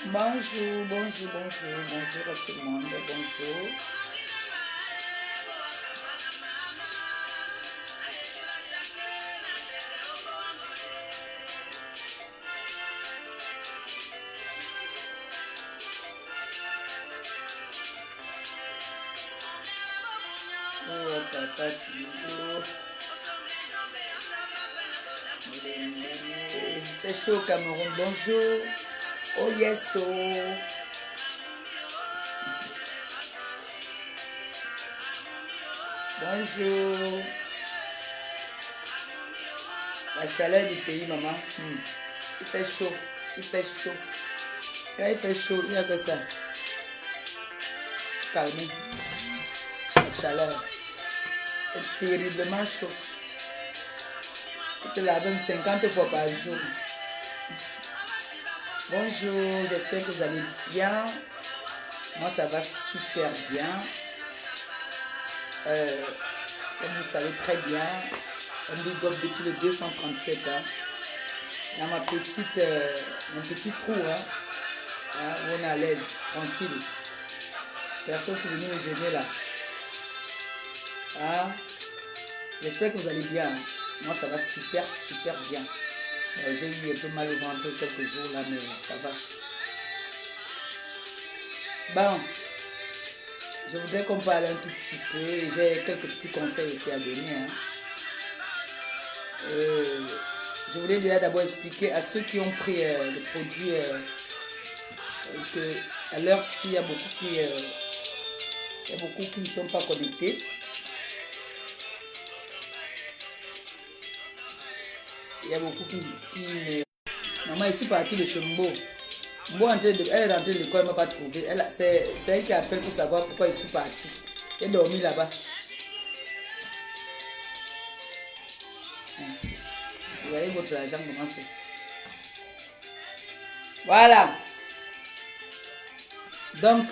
Bonjour, bonjour, bonjour, bonjour à tout le monde, bonjour. Oh, papa, c'est chaud Cameroun, bonjour. Oh yes, oh. Bonjour. La chaleur du pays, maman. Il fait chaud, il fait chaud. Quand il fait chaud, il n'y a que ça. Calmer. La chaleur est terriblement chaud. Tu te laves même 50 fois par jour. Bonjour, j'espère que vous allez bien. Moi, ça va super bien. Comme vous savez très bien, un big up depuis le 237. Dans mon petit trou, où on est à l'aise, tranquille. Personne qui est venu me gêner là. J'espère que vous allez bien. Moi, ça va super, super bien. J'ai eu un peu mal au ventre quelques jours là, mais ça va. Bon, je voudrais qu'on parle un tout petit peu. J'ai quelques petits conseils aussi à donner. Je voulais déjà d'abord expliquer à ceux qui ont pris le produit que à l'heure-ci, il y a beaucoup qui ne sont pas connectés. Il y a beaucoup qui Maman, je suis partie de chez Mbo. Mbo, elle est rentrée de l'école, elle ne m'a pas trouvé. C'est elle qui appelle pour savoir pourquoi je suis partie. Elle est dormie là-bas. Merci. Vous voyez votre argent commencer. Voilà. Donc,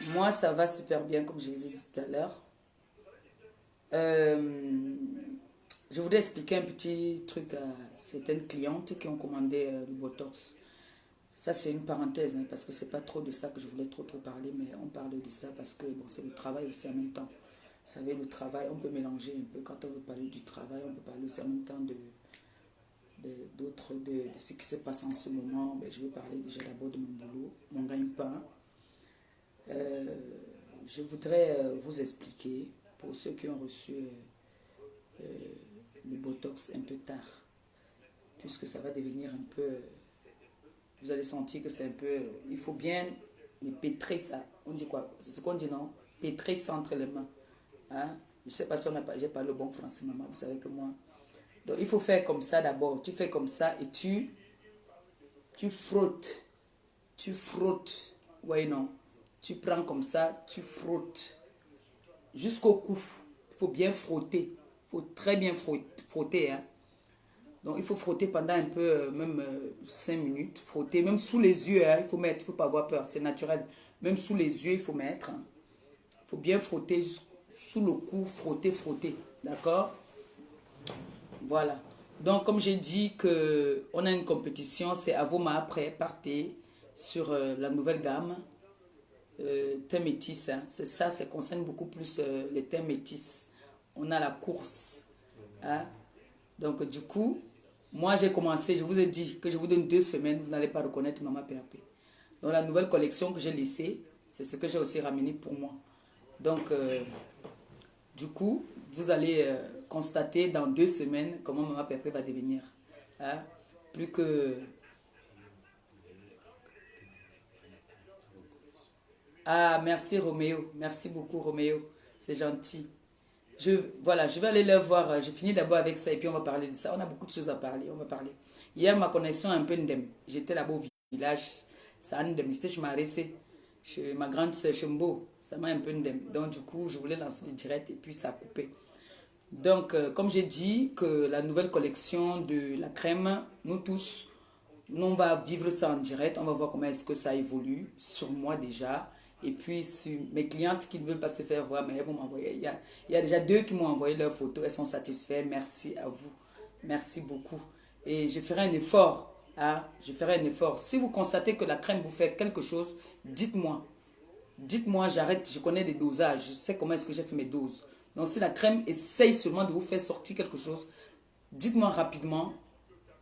moi, ça va super bien, comme je vous ai dit tout à l'heure. Je voudrais expliquer un petit truc à certaines clientes qui ont commandé le Botox. Ça, c'est une parenthèse, parce que c'est pas trop de ça que je voulais trop parler, mais on parle de ça parce que bon, c'est le travail aussi en même temps. Vous savez, le travail, on peut mélanger un peu. Quand on veut parler du travail, on peut parler aussi en même temps de ce qui se passe en ce moment. Je vais parler déjà d'abord de mon boulot, mon gagne-pain. Je voudrais vous expliquer, pour ceux qui ont reçu le Botox un peu tard, puisque ça va devenir un peu... vous allez sentir que c'est un peu... il faut bien les pétrer ça. On dit quoi? C'est ce qu'on dit, non? Pétrer ça entre les mains. Je ne sais pas si j'ai pas le bon français, maman. Vous savez que moi... Donc, il faut faire comme ça d'abord. Tu fais comme ça et tu frottes. Tu frottes. Oui, non. Tu prends comme ça, tu frottes. Jusqu'au cou. Il faut bien frotter. Il faut très bien frotter. Donc, il faut frotter pendant un peu, même 5 minutes. Frotter, même sous les yeux, hein, il faut mettre, il ne faut pas avoir peur, c'est naturel. Même sous les yeux, il faut mettre. Hein. Il faut bien frotter sous le cou, frotter, frotter. D'accord? Voilà. Donc, comme j'ai dit que on a une compétition, c'est à vos mains après, partez sur la nouvelle gamme. Thème métis, hein. C'est ça, ça concerne beaucoup plus les thèmes métis. On a la course. Hein. Donc, du coup, moi j'ai commencé, je vous ai dit que je vous donne 2 semaines, vous n'allez pas reconnaître Maman PRP. Donc, la nouvelle collection que j'ai laissée, c'est ce que j'ai aussi ramené pour moi. Donc, du coup, vous allez constater dans 2 semaines comment Maman PRP va devenir. Hein? Plus que... Ah, merci Roméo. Merci beaucoup Roméo. C'est gentil. Voilà, je vais aller le voir. Je finis d'abord avec ça et puis on va parler de ça. On a beaucoup de choses à parler. On va parler. Hier, ma connexion est un peu ndem. J'étais là-bas au village. Ça ndem. J'étais chez ma récée, chez ma grande soeur Chembo. Ça m'a un peu ndem. Donc, du coup, je voulais lancer le direct et puis ça a coupé. Donc, comme j'ai dit, que la nouvelle collection de la crème, nous tous, nous, on va vivre ça en direct. On va voir comment est-ce que ça évolue sur moi déjà. Et puis, sur mes clientes qui ne veulent pas se faire voir, mais elles vont m'envoyer. Il y a déjà 2 qui m'ont envoyé leurs photos. Elles sont satisfaites. Merci à vous. Merci beaucoup. Et je ferai un effort. Hein? Je ferai un effort. Si vous constatez que la crème vous fait quelque chose, dites-moi. Dites-moi, j'arrête. Je connais des dosages. Je sais comment est-ce que j'ai fait mes doses. Donc, si la crème essaye seulement de vous faire sortir quelque chose, dites-moi rapidement.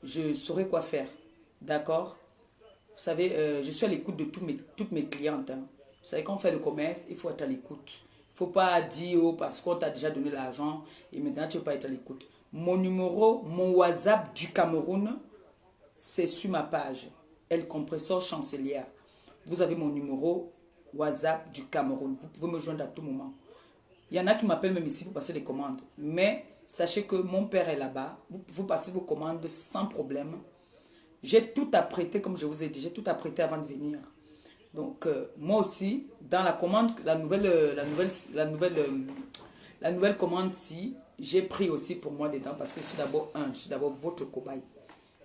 Je saurai quoi faire. D'accord? Vous savez, je suis à l'écoute de toutes mes clientes. Hein. Vous savez, quand on fait le commerce, il faut être à l'écoute. Il ne faut pas dire, oh, parce qu'on t'a déjà donné l'argent et maintenant tu ne veux pas être à l'écoute. Mon numéro, mon WhatsApp du Cameroun, c'est sur ma page. El Compresseur Chancelière. Vous avez mon numéro WhatsApp du Cameroun. Vous pouvez me joindre à tout moment. Il y en a qui m'appellent même ici pour passer les commandes. Mais sachez que mon père est là-bas. Vous pouvez passer vos commandes sans problème. J'ai tout apprêté, comme je vous ai dit, j'ai tout apprêté avant de venir. Donc, moi aussi, dans la commande, la nouvelle commande-ci, j'ai pris aussi pour moi dedans parce que je suis d'abord votre cobaye.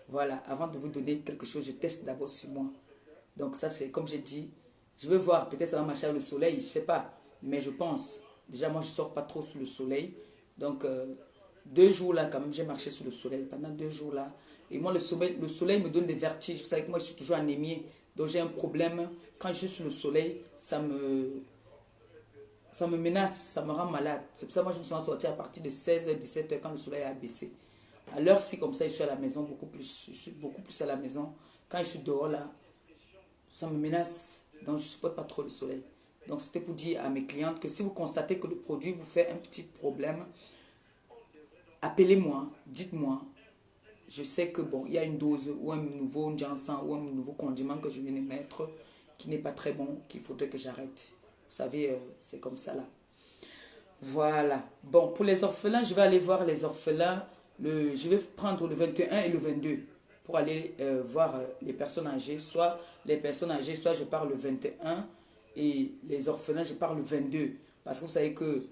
Voilà, avant de vous donner quelque chose, je teste d'abord sur moi. Donc, ça, c'est comme j'ai dit, je vais voir, peut-être ça va marcher avec le soleil, je ne sais pas, mais je pense. Déjà, moi, je ne sors pas trop sous le soleil. Donc, 2 jours là, quand même, j'ai marché sous le soleil pendant 2 jours là. Et moi, le soleil me donne des vertiges. Vous savez que moi, je suis toujours anémiée. Donc, j'ai un problème. Quand je suis sous le soleil, ça me menace, ça me rend malade. C'est pour ça que moi, je me suis sortie à partir de 16h, 17h quand le soleil a baissé. À l'heure-ci, comme ça, je suis à la maison beaucoup plus. Je suis beaucoup plus à la maison. Quand je suis dehors là, ça me menace. Donc, je ne supporte pas trop le soleil. Donc, c'était pour dire à mes clientes que si vous constatez que le produit vous fait un petit problème, appelez-moi, dites-moi. Je sais que bon, il y a une dose ou un nouveau ginseng ou un nouveau condiment que je viens de mettre qui n'est pas très bon, qu'il faudrait que j'arrête. Vous savez, c'est comme ça là. Voilà. Bon, pour les orphelins, je vais aller voir les orphelins. Je vais prendre le 21 et le 22 pour aller voir les personnes âgées. Soit les personnes âgées, soit je pars le 21 et les orphelins, je pars le 22. Parce que vous savez que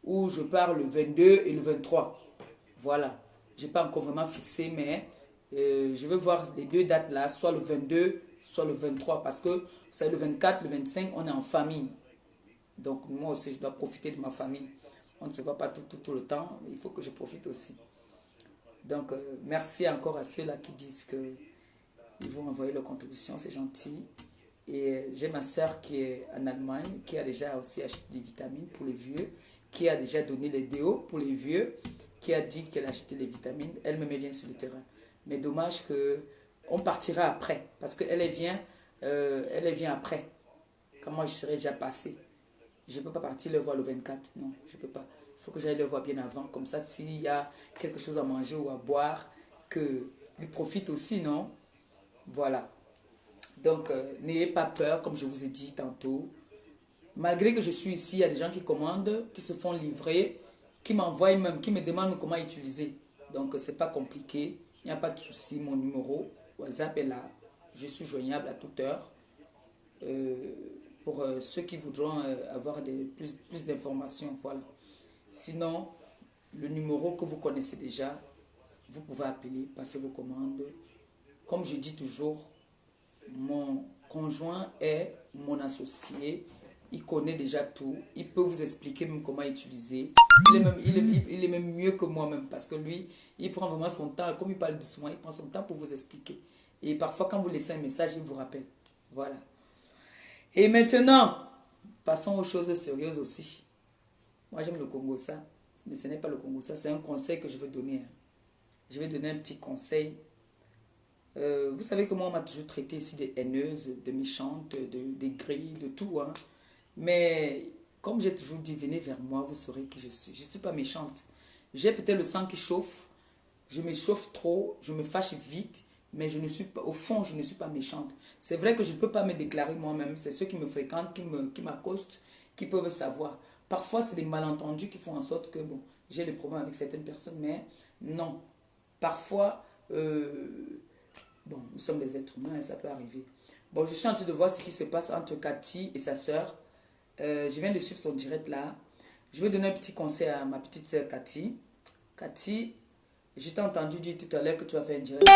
où je pars le 22 et le 23. Voilà. Je n'ai pas encore vraiment fixé, mais je vais voir les 2 dates là, soit le 22, soit le 23. Parce que, vous savez, le 24, le 25, on est en famille. Donc, moi aussi, je dois profiter de ma famille. On ne se voit pas tout le temps, mais il faut que je profite aussi. Donc, merci encore à ceux-là qui disent qu'ils vont envoyer leur contribution, c'est gentil. Et j'ai ma soeur qui est en Allemagne, qui a déjà aussi acheté des vitamines pour les vieux, qui a déjà donné les déos pour les vieux, qui a dit qu'elle a acheté des vitamines. Elle-même vient sur le terrain. Mais dommage qu'on partira après, parce qu'elle vient après. Quand moi je serai déjà passé. Je ne peux pas partir le voir le 24. Non, je ne peux pas. Il faut que j'aille le voir bien avant. Comme ça, s'il y a quelque chose à manger ou à boire, qu'il profite aussi, non? Voilà. Donc, n'ayez pas peur, comme je vous ai dit tantôt. Malgré que je suis ici, il y a des gens qui commandent, qui se font livrer, qui m'envoient même, qui me demandent comment utiliser. Donc, ce n'est pas compliqué. Il n'y a pas de souci. Mon numéro WhatsApp est là. Je suis joignable à toute heure. Pour ceux qui voudront avoir plus d'informations. Voilà. Sinon, le numéro que vous connaissez déjà, vous pouvez appeler, passer vos commandes. Comme je dis toujours, mon conjoint est mon associé. Il connaît déjà tout. Il peut vous expliquer même comment utiliser. Il est même mieux que moi-même parce que lui, il prend vraiment son temps. Comme il parle doucement, il prend son temps pour vous expliquer. Et parfois, quand vous laissez un message, il vous rappelle. Voilà. Et maintenant, passons aux choses sérieuses aussi. Moi, j'aime le Congo, ça. Mais ce n'est pas le Congo, ça. C'est un conseil que je veux donner. Je vais donner un petit conseil. Vous savez que moi, on m'a toujours traité ici de haineuse, de méchante, de gris, de tout. Hein. Mais comme j'ai toujours dit, venez vers moi, vous saurez qui je suis. Je ne suis pas méchante. J'ai peut-être le sang qui chauffe. Je me chauffe trop, je me fâche vite. Mais je ne suis pas, au fond, je ne suis pas méchante. C'est vrai que je ne peux pas me déclarer moi-même. C'est ceux qui me fréquentent, qui m'accostent, qui peuvent savoir. Parfois, c'est des malentendus qui font en sorte que, bon, j'ai des problèmes avec certaines personnes. Mais non. Parfois, bon, nous sommes des êtres humains et ça peut arriver. Bon, je suis en train de voir ce qui se passe entre Cathy et sa sœur. Je viens de suivre son direct là. Je vais donner un petit conseil à ma petite sœur Cathy. Cathy, je t'ai entendu dire tout à l'heure que tu as fait un direct.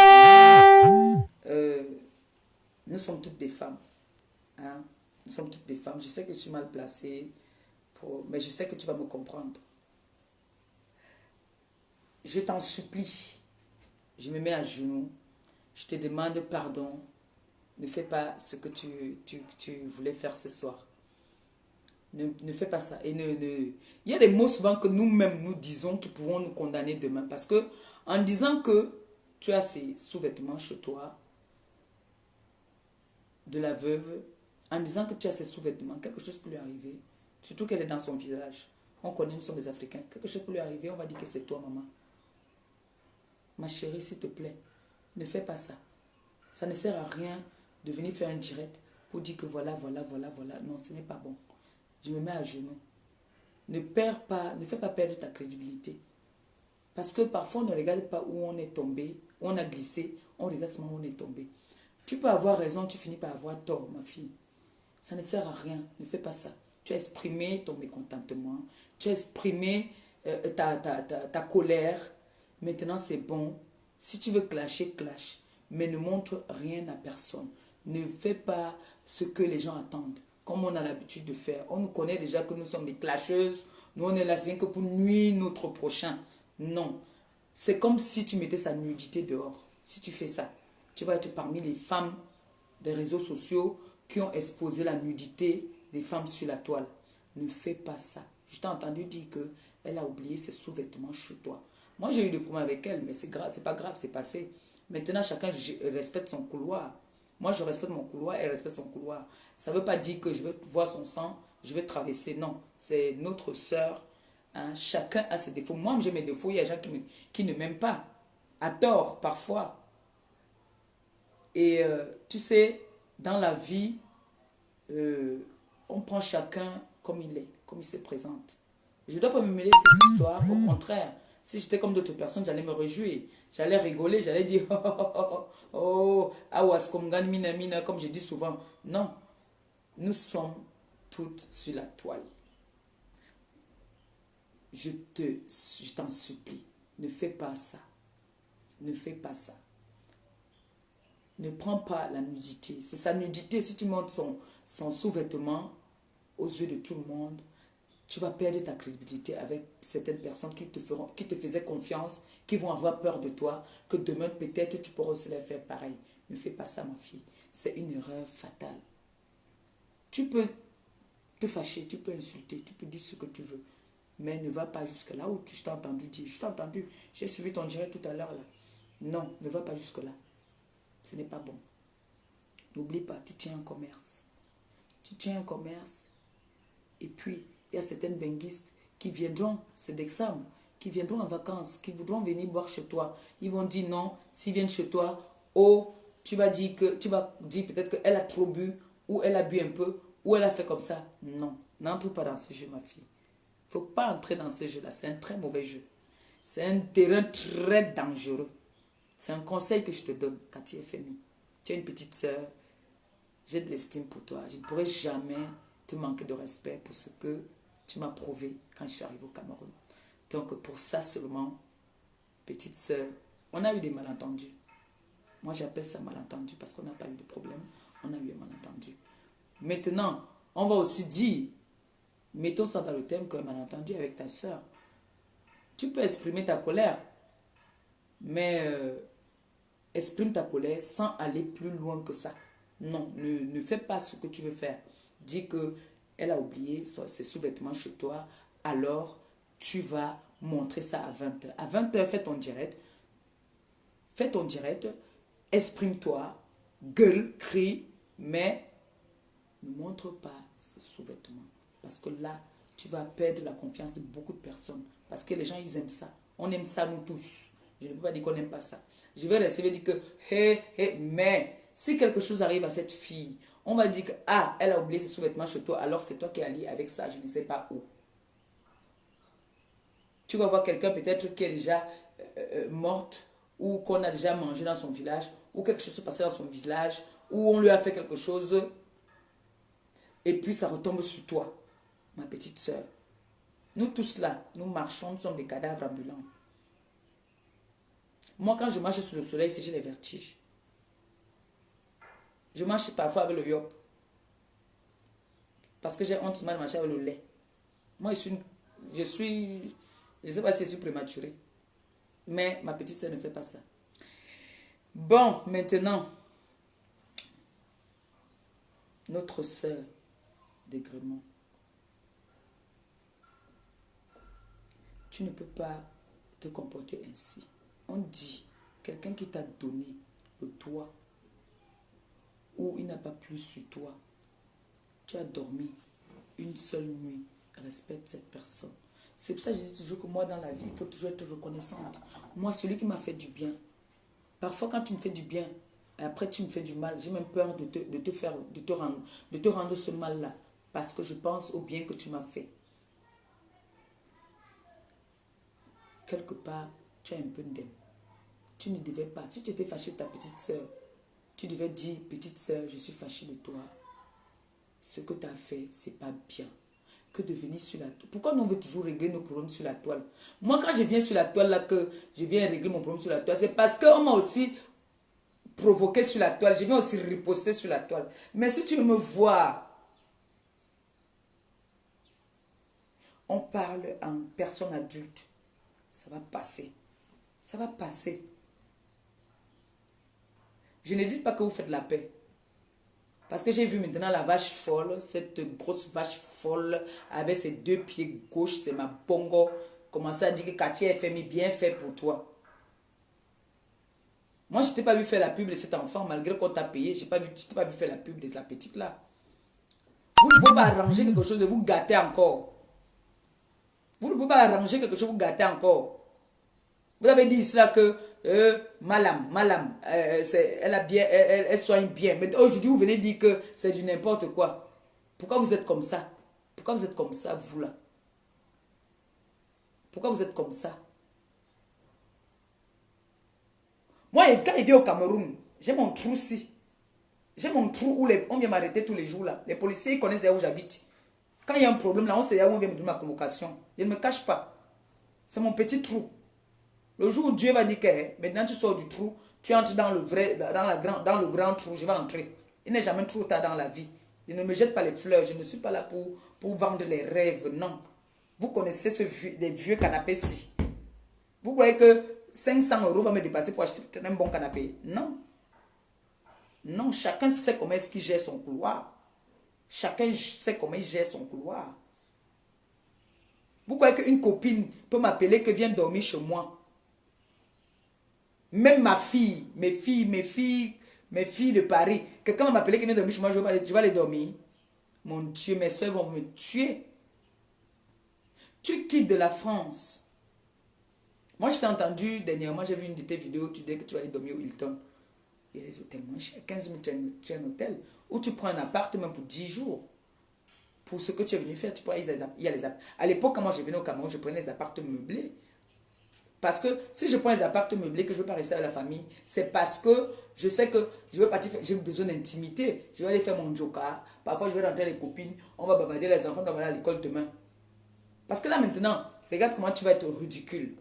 Nous sommes toutes des femmes. Hein? Nous sommes toutes des femmes. Je sais que je suis mal placée, mais je sais que tu vas me comprendre. Je t'en supplie. Je me mets à genoux. Je te demande pardon. Ne fais pas ce que tu voulais faire ce soir. Ne fais pas ça. Et il y a des mots souvent que nous-mêmes nous disons qui pourront nous condamner demain. Parce que en disant que tu as ces sous-vêtements chez toi, de la veuve, en disant que tu as ces sous-vêtements, quelque chose peut lui arriver. Surtout qu'elle est dans son village. On connaît, nous sommes des Africains. Quelque chose peut lui arriver, on va dire que c'est toi, maman. Ma chérie, s'il te plaît, ne fais pas ça. Ça ne sert à rien de venir faire un direct pour dire que voilà. Non, ce n'est pas bon. Je me mets à genoux. Ne fais pas perdre ta crédibilité. Parce que parfois, on ne regarde pas où on est tombé, où on a glissé, on regarde seulement où on est tombé. Tu peux avoir raison, tu finis par avoir tort, ma fille. Ça ne sert à rien, ne fais pas ça. Tu as exprimé ton mécontentement, tu as exprimé ta colère. Maintenant, c'est bon. Si tu veux clasher, clash. Mais ne montre rien à personne. Ne fais pas ce que les gens attendent, comme on a l'habitude de faire. On nous connaît déjà que nous sommes des clasheuses. Nous, on est là rien que pour nuire notre prochain. Non. C'est comme si tu mettais sa nudité dehors. Si tu fais ça, tu vas être parmi les femmes des réseaux sociaux qui ont exposé la nudité des femmes sur la toile. Ne fais pas ça. Je t'ai entendu dire qu'elle a oublié ses sous-vêtements chez toi. Moi, j'ai eu des problèmes avec elle, mais c'est grave, c'est pas grave, c'est passé. Maintenant, chacun respecte son couloir. Moi, je respecte mon couloir, elle respecte son couloir. Ça ne veut pas dire que je veux voir son sang, je vais traverser. Non, c'est notre sœur. Hein. Chacun a ses défauts. Moi, j'ai mes défauts. Il y a des gens qui ne m'aiment pas. À tort, parfois. Et tu sais, dans la vie, on prend chacun comme il est, comme il se présente. Je ne dois pas me mêler de cette histoire. Au contraire, si j'étais comme d'autres personnes, j'allais me réjouir. J'allais rigoler, j'allais dire awas comme je dis souvent. Non, nous sommes toutes sur la toile. Je t'en supplie, ne fais pas ça. Ne fais pas ça. Ne prends pas la nudité. C'est sa nudité. Si tu montres son sous-vêtement aux yeux de tout le monde, tu vas perdre ta crédibilité avec certaines personnes qui te faisaient confiance, qui vont avoir peur de toi, que demain peut-être tu pourras aussi leur faire pareil. Ne fais pas ça, ma fille. C'est une erreur fatale. Tu peux te fâcher, tu peux insulter, tu peux dire ce que tu veux. Mais ne va pas jusque là où je t'ai entendu dire. Je t'ai entendu, j'ai suivi ton direct tout à l'heure là. Non, ne va pas jusque là. Ce n'est pas bon. N'oublie pas, tu tiens un commerce. Tu tiens un commerce. Et puis, il y a certaines benguistes qui viendront, c'est d'examen, qui viendront en vacances, qui voudront venir boire chez toi. Ils vont dire non, s'ils viennent chez toi, oh, tu vas dire peut-être qu'elle a trop bu, ou elle a bu un peu, ou elle a fait comme ça. Non, n'entre pas dans ce jeu, ma fille. Il ne faut pas entrer dans ce jeu-là. C'est un très mauvais jeu. C'est un terrain très dangereux. C'est un conseil que je te donne quand tu es féminin. Tu es une petite sœur. J'ai de l'estime pour toi. Je ne pourrai jamais te manquer de respect pour ce que tu m'as prouvé quand je suis arrivée au Cameroun. Donc pour ça seulement, petite sœur, On a eu des malentendus. Moi, j'appelle ça malentendu parce qu'on n'a pas eu de problème. On a eu un malentendu. Maintenant, on va aussi dire, mettons ça dans le thème qu'un malentendu avec ta soeur. Tu peux exprimer ta colère, mais exprime ta colère sans aller plus loin que ça. Non, ne fais pas ce que tu veux faire. Dis que elle a oublié ses sous-vêtements chez toi, alors tu vas montrer ça à 20 h. À 20 h, fais ton direct. Fais ton direct, exprime-toi, gueule, crie, mais ne montre pas ces sous-vêtements. Parce que là, tu vas perdre la confiance de beaucoup de personnes. Parce que les gens, ils aiment ça. On aime ça, nous tous. Je ne peux pas dire qu'on n'aime pas ça. Je vais rester et dire que, mais si quelque chose arrive à cette fille, on va dire que, ah, elle a oublié ses sous-vêtements chez toi, alors c'est toi qui es allé avec ça, je ne sais pas où. Tu vas voir quelqu'un peut-être qui est déjà morte, ou qu'on a déjà mangé dans son village, ou quelque chose se passait dans son village, ou on lui a fait quelque chose, et puis ça retombe sur toi, ma petite soeur. Nous tous là, nous marchons, nous sommes des cadavres ambulants. Moi, quand je marche sous le soleil, j'ai les vertiges. Je marche parfois avec le yop. Parce que j'ai honte de marcher avec le lait. Moi, je ne sais pas si je suis prématurée. Mais ma petite soeur ne fait pas ça. Bon, maintenant, notre soeur d'Aigremont. Tu ne peux pas te comporter ainsi. On dit, quelqu'un qui t'a donné le toit, ou il n'a pas plu sur toi, tu as dormi une seule nuit, respecte cette personne. C'est pour ça que je dis toujours que moi dans la vie, il faut toujours être reconnaissante. Moi, celui qui m'a fait du bien, parfois quand tu me fais du bien, et après tu me fais du mal, j'ai même peur de te rendre ce mal-là, parce que je pense au bien que tu m'as fait. Quelque part, tu as un peu d'âme. Tu ne devais pas, si tu étais fâché de ta petite soeur, tu devais dire, petite soeur, je suis fâché de toi. Ce que tu as fait, c'est pas bien. Que de venir sur la toile. Pourquoi on veut toujours régler nos problèmes sur la toile? Moi, quand je viens sur la toile, là, que je viens régler mon problème sur la toile, c'est parce qu'on m'a aussi provoqué sur la toile. Je viens aussi riposter sur la toile. Mais si tu me vois, on parle en personne adulte, ça va passer. Ça va passer. Je ne dis pas que vous faites la paix. Parce que j'ai vu maintenant la vache folle, cette grosse vache folle, avec ses deux pieds gauches, c'est ma bongo, commencer à dire que Cathy FMI bien fait pour toi. Moi, je ne t'ai pas vu faire la pub de cet enfant, malgré qu'on t'a payé, je t'ai pas vu faire la pub de la petite là. Vous ne pouvez pas arranger quelque chose et vous gâtez encore. Vous ne pouvez pas arranger quelque chose et vous gâtez encore. Vous avez dit cela que Malam, elle soigne bien. Mais aujourd'hui, vous venez dire que c'est du n'importe quoi. Pourquoi vous êtes comme ça? Pourquoi vous êtes comme ça, vous là? Pourquoi vous êtes comme ça? Moi, quand il vient au Cameroun, j'ai mon trou ici. J'ai mon trou où on vient m'arrêter tous les jours là. Les policiers, ils connaissent où j'habite. Quand il y a un problème là, on sait où on vient me donner ma convocation. Je ne me cache pas. C'est mon petit trou. Le jour où Dieu va dire que maintenant tu sors du trou, tu entres dans le grand trou, je vais entrer. Il n'est jamais trop tard dans la vie. Je ne me jette pas les fleurs, je ne suis pas là pour vendre les rêves, non. Vous connaissez les vieux canapés-ci. Vous croyez que 500 € va me dépasser pour acheter un bon canapé? Non. Non, chacun sait comment est-ce qu'il gère son couloir. Chacun sait comment il gère son couloir. Vous croyez qu'une copine peut m'appeler que viens dormir chez moi? Même ma fille, mes filles de Paris, quelqu'un va m'appeler qui vient dormir chez moi, je vais aller dormir. Mon Dieu, mes soeurs vont me tuer. Tu quittes de la France. Moi, je t'ai entendu dernièrement, j'ai vu une de tes vidéos, tu dis que tu vas aller dormir au Hilton. Il y a des hôtels moins chers, 15 000, tu as un hôtel, où tu prends un appartement pour 10 jours. Pour ce que tu es venu faire, tu prends, il y a les à l'époque, quand moi je venais au Cameroun, je prenais les appartements meublés. Parce que si je prends les appartements meublés, que je ne veux pas rester avec la famille, c'est parce que je sais que je veux partir, j'ai besoin d'intimité. Je vais aller faire mon joker. Parfois, je vais rentrer avec les copines. On va bavarder les enfants, on va aller à l'école demain. Parce que là, maintenant, regarde comment tu vas être ridicule.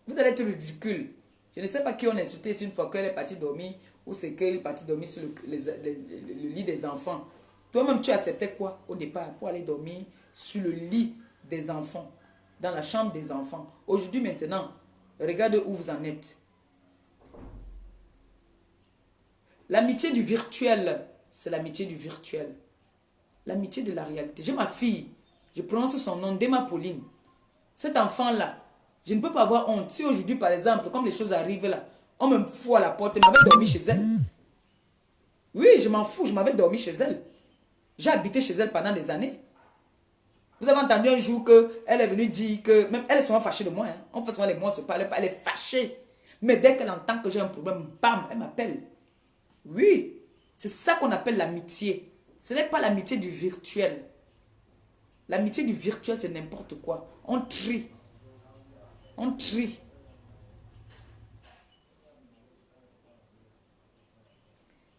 Vous allez être ridicule. Je ne sais pas qui on a insulté une fois qu'elle est partie dormir ou c'est qu'elle est partie dormir sur le lit des enfants. Toi-même, tu acceptais quoi au départ pour aller dormir sur le lit des enfants, dans la chambre des enfants. Aujourd'hui, maintenant, regardez où vous en êtes. L'amitié du virtuel, c'est l'amitié du virtuel. L'amitié de la réalité. J'ai ma fille, je prononce son nom, Dema Pauline. Cet enfant-là, je ne peux pas avoir honte. Si aujourd'hui, par exemple, comme les choses arrivent là, on me fout à la porte, elle m'avait dormi chez elle. Oui, je m'en fous, je m'avais dormi chez elle. J'ai habité chez elle pendant des années. Vous avez entendu un jour qu'elle est venue dire que, même elle est souvent fâchée de moi. Hein. On fait souvent les mots, on se parle pas, elle est fâchée. Mais dès qu'elle entend que j'ai un problème, bam, elle m'appelle. Oui, c'est ça qu'on appelle l'amitié. Ce n'est pas l'amitié du virtuel. L'amitié du virtuel, c'est n'importe quoi. On trie. On trie.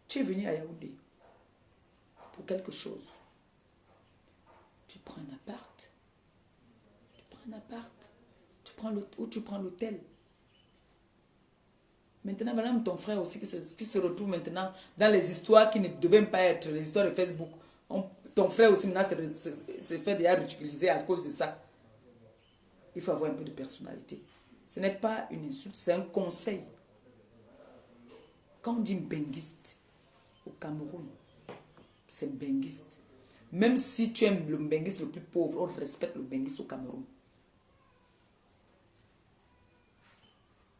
Tu es venu à Yaoundé pour quelque chose. Tu prends un appart. Tu prends un appart. Ou tu prends l'hôtel. Maintenant, voilà ton frère aussi qui se retrouve maintenant dans les histoires qui ne devaient pas être, les histoires de Facebook. Ton frère aussi maintenant se fait déjà ridiculiser à cause de ça. Il faut avoir un peu de personnalité. Ce n'est pas une insulte, c'est un conseil. Quand on dit mbenguiste au Cameroun, c'est mbenguiste. Même si tu aimes le mbenguiste le plus pauvre, on respecte le mbenguiste au Cameroun.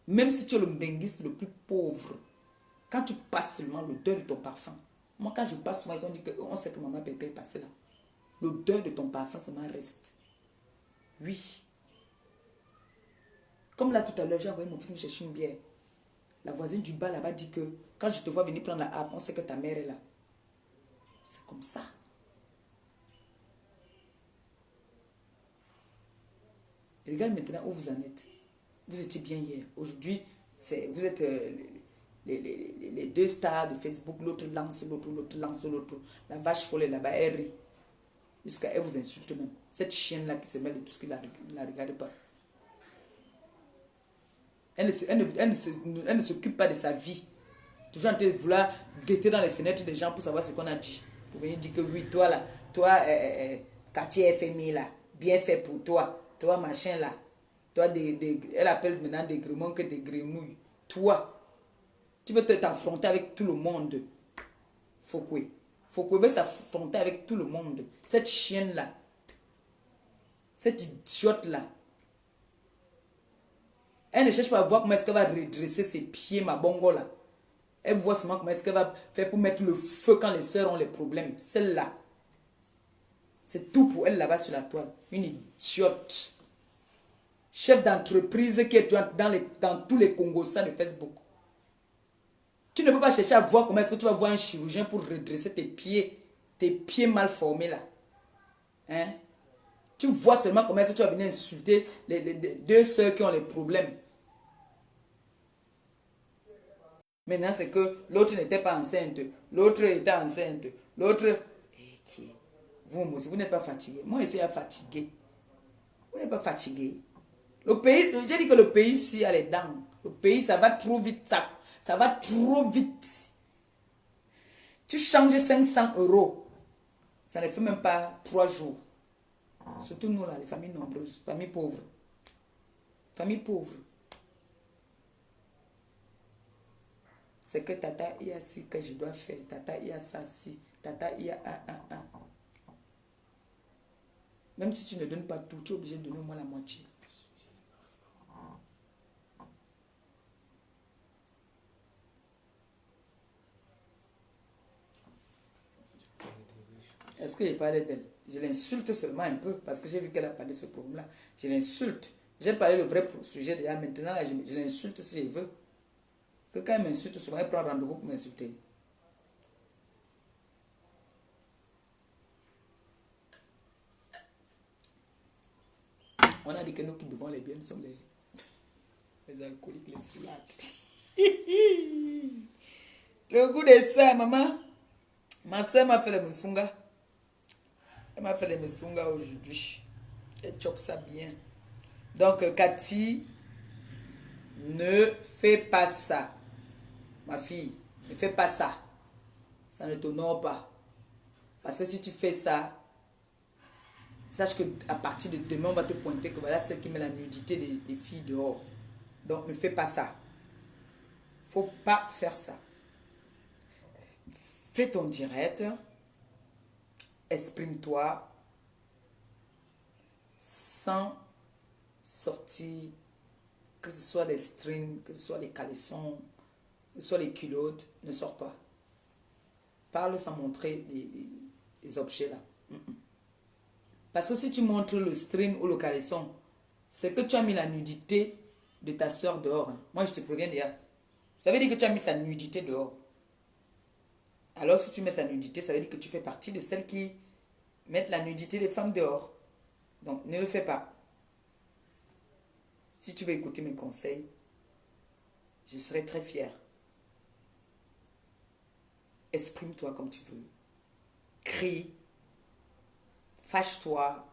Même si tu es le mbenguiste le plus pauvre, quand tu passes seulement l'odeur de ton parfum. Moi, quand je passe souvent, ils ont dit qu'on sait que maman Pépé est passée là. L'odeur de ton parfum, ça m'en reste. Oui. Comme là tout à l'heure, j'ai envoyé mon fils me chercher une bière. La voisine du bas là-bas dit que quand je te vois venir prendre la harpe, on sait que ta mère est là. C'est comme ça. Et regarde maintenant où vous en êtes. Vous étiez bien hier. Aujourd'hui, vous êtes les deux stars de Facebook. L'autre lance, l'autre lance, l'autre. La vache folle là-bas, elle rit. Jusqu'à elle vous insulte même. Cette chienne-là qui se mêle de tout ce qui ne la regarde pas. Elle ne s'occupe pas de sa vie. Toujours en train de vouloir guetter dans les fenêtres des gens pour savoir ce qu'on a dit. Pour venir dire que oui, toi là, toi, quartier FMI là, bien fait pour toi. Toi, machin là. Toi, elle appelle maintenant des grémons que des grenouilles. Toi, tu veux t'affronter avec tout le monde. Fokwe veut s'affronter avec tout le monde. Cette chienne là. Cette idiote là. Elle ne cherche pas à voir comment est-ce qu'elle va redresser ses pieds, ma bongo là. Elle voit seulement comment est-ce qu'elle va faire pour mettre le feu quand les sœurs ont les problèmes. Celle-là. C'est tout pour elle là-bas sur la toile. Une idiote. Chef d'entreprise qui est dans tous les Congossas de Facebook. Tu ne peux pas chercher à voir comment est-ce que tu vas voir un chirurgien pour redresser tes pieds mal formés là. Hein? Tu vois seulement comment est-ce que tu vas venir insulter les deux sœurs qui ont les problèmes. Maintenant, c'est que l'autre n'était pas enceinte. L'autre était enceinte. L'autre... Vous aussi, vous n'êtes pas fatigué. Moi, je suis fatigué. Vous n'êtes pas fatigué. Le pays, j'ai dit que le pays ici a les dents. Le pays, ça va trop vite. Ça va trop vite. Tu changes 500 €. Ça ne fait même pas 3 jours. Surtout nous là, les familles nombreuses. Familles pauvres. Familles pauvres. C'est que tata, il y a ci que je dois faire. Tata, il y a ça, ci. Tata, il y a un. Même si tu ne donnes pas tout, tu es obligé de donner au moins la moitié. Est-ce que j'ai parlé d'elle? Je l'insulte seulement un peu parce que j'ai vu qu'elle a parlé de ce problème-là. Je l'insulte. J'ai parlé le vrai sujet déjà. Maintenant, je l'insulte si elle veut. Que quand elle m'insulte, souvent elle prend rendez-vous pour m'insulter. On a dit que nous qui devons les biens, nous sommes les alcooliques, les soulacs. Le goût de ça, maman. Ma soeur m'a fait le musunga. Elle m'a fait les musunga aujourd'hui. Elle chope ça bien. Donc, Cathy, Ne fais pas ça. Ma fille, ne fais pas ça. Ça ne t'honore pas. Parce que si tu fais ça, sache qu'à partir de demain, on va te pointer que voilà celle qui met la nudité des filles dehors. Donc ne fais pas ça. Faut pas faire ça. Fais ton direct. Exprime-toi sans sortir, que ce soit les strings, que ce soit les caleçons, que ce soit les culottes, ne sors pas. Parle sans montrer les objets là. Parce que si tu montres le string ou le caleçon, c'est que tu as mis la nudité de ta soeur dehors. Hein. Moi, je te préviens déjà. Ça veut dire que tu as mis sa nudité dehors. Alors, si tu mets sa nudité, ça veut dire que tu fais partie de celles qui mettent la nudité des femmes dehors. Donc, ne le fais pas. Si tu veux écouter mes conseils, je serai très fière. Exprime-toi comme tu veux. Crie. Fâche-toi.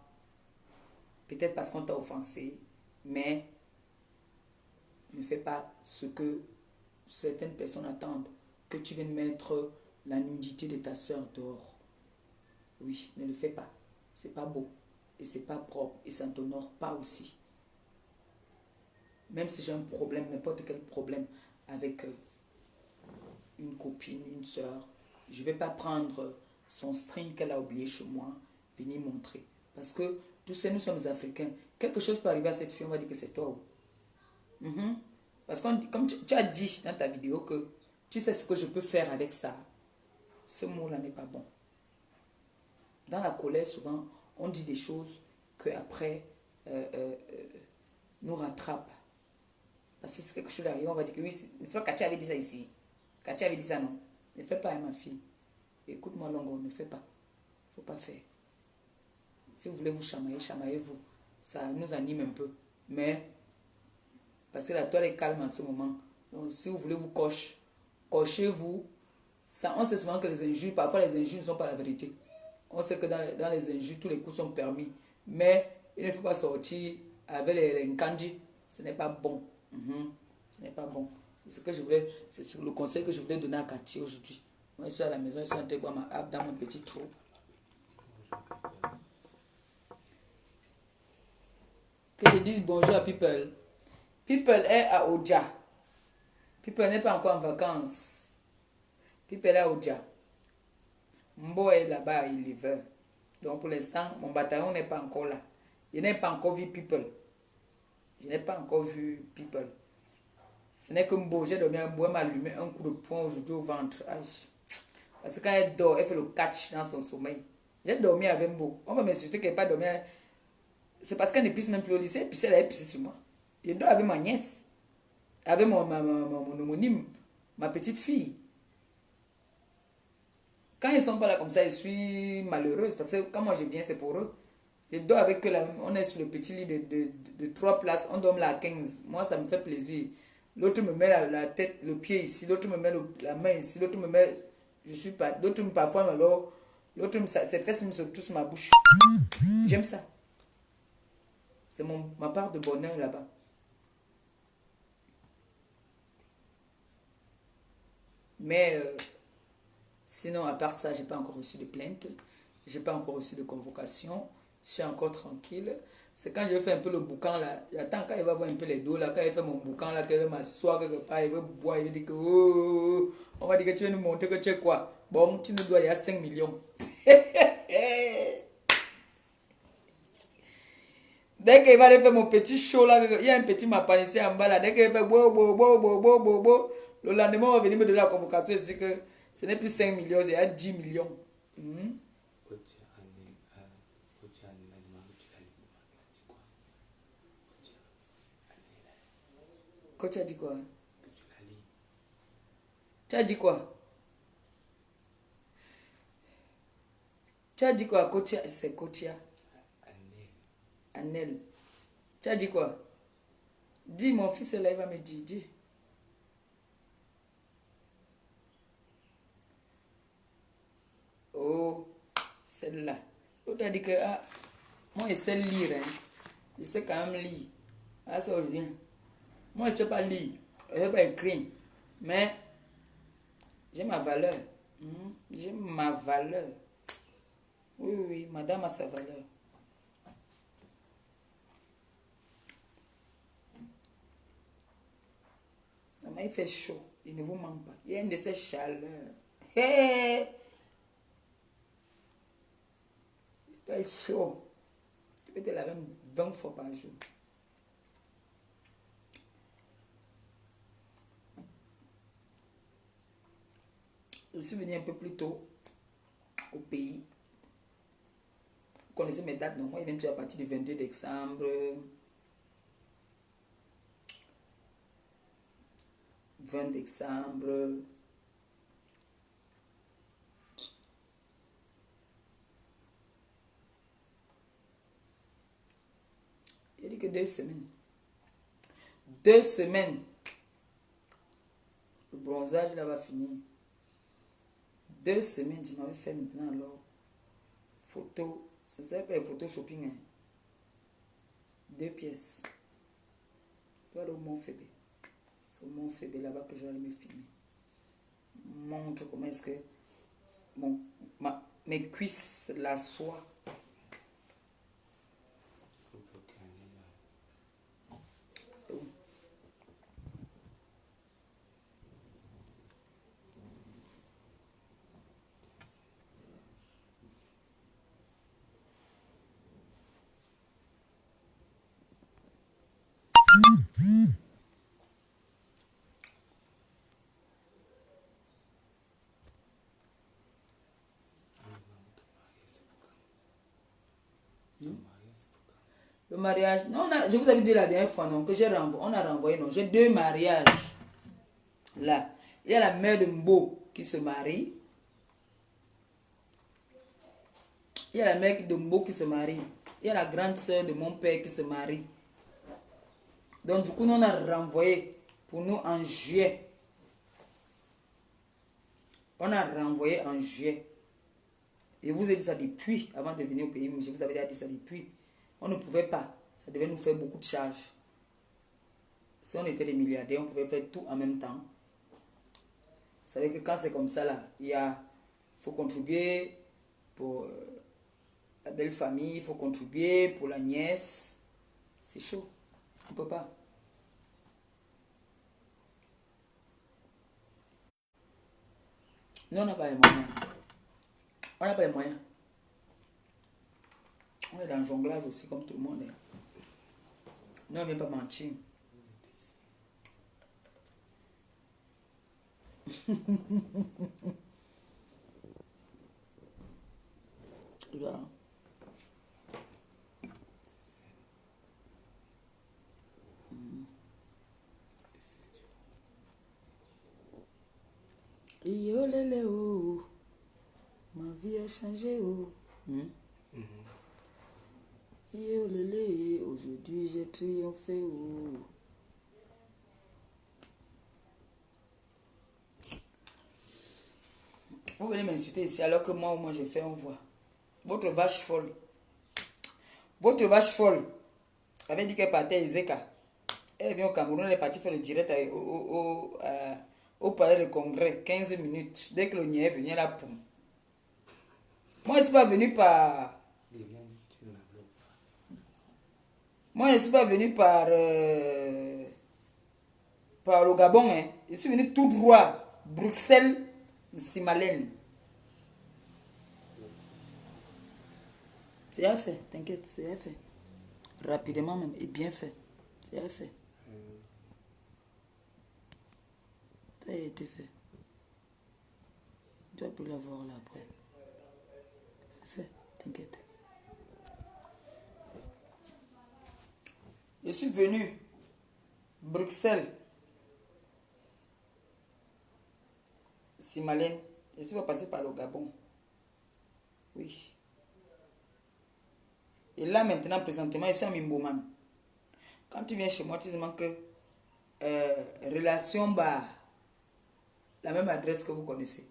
Peut-être parce qu'on t'a offensé. Mais ne fais pas ce que certaines personnes attendent. Que tu viennes mettre la nudité de ta soeur dehors. Oui, ne le fais pas. C'est pas beau. Et c'est pas propre. Et ça ne t'honore pas aussi. Même si j'ai un problème, n'importe quel problème avec une copine, une soeur, je ne vais pas prendre son string qu'elle a oublié chez moi, venir montrer. Parce que tous ces, nous sommes africains. Quelque chose peut arriver à cette fille, on va dire que c'est toi. Parce que comme tu as dit dans ta vidéo que tu sais ce que je peux faire avec ça, ce mot-là n'est pas bon. Dans la colère, souvent, on dit des choses que après nous rattrape. Parce que c'est quelque chose d'arrivé, on va dire que oui, c'est pas Katia avait dit ça ici. Katia avait dit ça, non. Ne fais pas, hein, ma fille. Écoute-moi, Longo, ne fais pas. Il ne faut pas faire. Si vous voulez vous chamailler, chamaillez-vous. Ça nous anime un peu. Mais, parce que la toile est calme en ce moment. Donc, si vous voulez vous cochez-vous. On sait souvent que les injures, parfois les injures ne sont pas la vérité. On sait que dans les injures, tous les coups sont permis. Mais, il ne faut pas sortir avec les nkandji. Ce n'est pas bon. Ce n'est pas bon. C'est le conseil que je voulais donner à Cathy aujourd'hui. Moi, je suis à la maison, je suis en train de boire ma app dans mon petit trou. Que je dise bonjour à People. People est à Oja. People n'est pas encore en vacances. People est à Oja. Mbo est là-bas, il y va. Donc pour l'instant, mon bataillon n'est pas encore là. Je n'ai pas encore vu People. Je n'ai pas encore vu People. Ce n'est que Mbo, j'ai dormi un bois, m'a allumé un coup de poing aujourd'hui au ventre. Aïe. Parce que quand elle dort, elle fait le catch dans son sommeil. J'ai dormi avec Mbo. On va m'insulter qu'elle n'a pas dormi. C'est parce qu'elle ne pisse même plus au lycée, puis elle a pissé sur moi. Je dors avec ma nièce, avec mon homonyme, ma petite fille. Quand ils ne sont pas là comme ça, je suis malheureuse parce que quand moi je viens, c'est pour eux. Je dors avec eux, on est sur le petit lit de 3 places, on dort là à 15. Moi, ça me fait plaisir. L'autre me met la tête, le pied ici, l'autre me met la main ici, l'autre me met. Je suis pas. L'autre parfois, alors, l'autre, ses fesses me se touchent ma bouche. J'aime ça. C'est ma part de bonheur là-bas. Mais sinon, à part ça, j'ai pas encore reçu de plainte. J'ai pas encore reçu de convocation. Je suis encore tranquille. C'est quand je fais un peu le boucan là. J'attends quand il va voir un peu les dos là. Quand il fait mon boucan là, qu'elle m'assoit quelque part, il veut boire. Il veut dire que oh, on va dire que tu veux nous montrer que tu es quoi. Bon, tu nous dois, il y a 5 millions. Dès qu'il va aller faire mon petit show là, il y a un petit mapanicien en bas là. Dès qu'il fait bo, le lendemain on va venir me donner la convocation. C'est que ce n'est plus 5 millions, c'est à 10 millions. Quoi, tu as dit quoi? Tu as dit quoi? Tu as dit quoi? Kotia, c'est Kotia. Anel. Tu as dit quoi? Dis, mon fils est là, il va me dire. Dis. Oh, celle-là. L'autre a dit que, moi, je sais lire. Hein. Je sais quand même lire. Ah, ça revient. Moi, je ne sais pas lire. Je ne sais pas écrire. Mais j'ai ma valeur. J'ai ma valeur. Oui, oui, oui, madame a sa valeur. Maman, il fait chaud. Il ne vous manque pas. Il y a une de ces chaleurs. Hey! Il fait chaud. Tu peux te laver 20 fois par jour. Je suis venu un peu plus tôt au pays. Vous connaissez mes dates, non? Moi, je viens à partir du 22 décembre. 20 décembre. Il dit que 2 semaines. 2 semaines. Le bronzage là va finir. 2 semaines, tu m'avais fait maintenant alors. Photo. Ça ne s'appelle photo shopping. Hein. 2 pièces. Voilà au Mont Fébé. C'est au Mont Fébé là-bas que j'allais me filmer. Montre comment est-ce que mes cuisses, la soie. C'est où? Le mariage, non, je vous avais dit la dernière fois, non, que on a renvoyé, non, j'ai 2 mariages. Là, il y a la mère de Mbo qui se marie. Il y a la mère de Mbo qui se marie. Il y a la grande soeur de mon père qui se marie. Donc, du coup, nous, on a renvoyé pour nous en juillet. On a renvoyé en juillet. Je vous ai dit ça depuis, avant de venir au pays, je vous avais dit ça depuis. On ne pouvait pas. Ça devait nous faire beaucoup de charges. Si on était des milliardaires, on pouvait faire tout en même temps. Vous savez que quand c'est comme ça, là, faut contribuer pour la belle famille, il faut contribuer pour la nièce. C'est chaud. On ne peut pas. Nous, on n'a pas les moyens. On n'a pas les moyens. On est dans le jonglage aussi, comme tout le monde. Nous, on ne vient pas mentir. Voilà. Yo lele oh, ma vie a changé oh. Yo lele, aujourd'hui j'ai triomphé oh. Vous venez m'insulter ici alors que moi je fais un voix. Votre vache folle. Votre vache folle avait dit qu'elle partait à Izeka. Elle vient au Cameroun, elle est partie faire le direct au palais de congrès, 15 minutes. Dès que le niais est venu, là, poum. Moi, je ne suis pas venu par... Moi, je ne suis pas venu par le Gabon. Hein. Je suis venu tout droit. Bruxelles, Simalène. C'est à fait, t'inquiète, c'est à fait. Rapidement même, et bien fait. C'est à fait. Ça a été fait. Tu vas plus la voir là après. C'est fait, t'inquiète. Je suis venu. Bruxelles. Simalène. Je suis pas passé par le Gabon. Oui. Et là maintenant, présentement, je suis à Mimboman. Quand tu viens chez moi, tu demandes que relation bar. La même adresse que vous connaissez.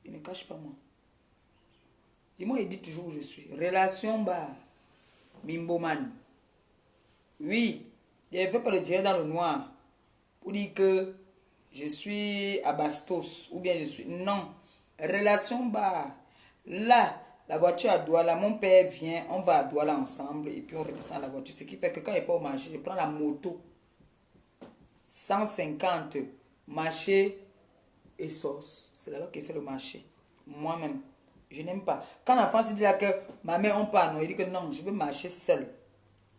Il ne cache pas moi. Et moi, il dit toujours où je suis. Relation bar. Mimboman. Oui. Je ne fais pas le direct dans le noir pour dire que je suis à Bastos ou bien je suis... Non. Relation bas. Là, la voiture à Douala, mon père vient, on va à Douala ensemble et puis on redescend la voiture. Ce qui fait que quand il n'est pas au marché, je prends la moto. 150 marché et sauce. C'est là-bas qu'il fait le marché. Moi-même, je n'aime pas. Quand l'enfant se dit là que ma mère on part, non, il dit que non, je veux marcher seul.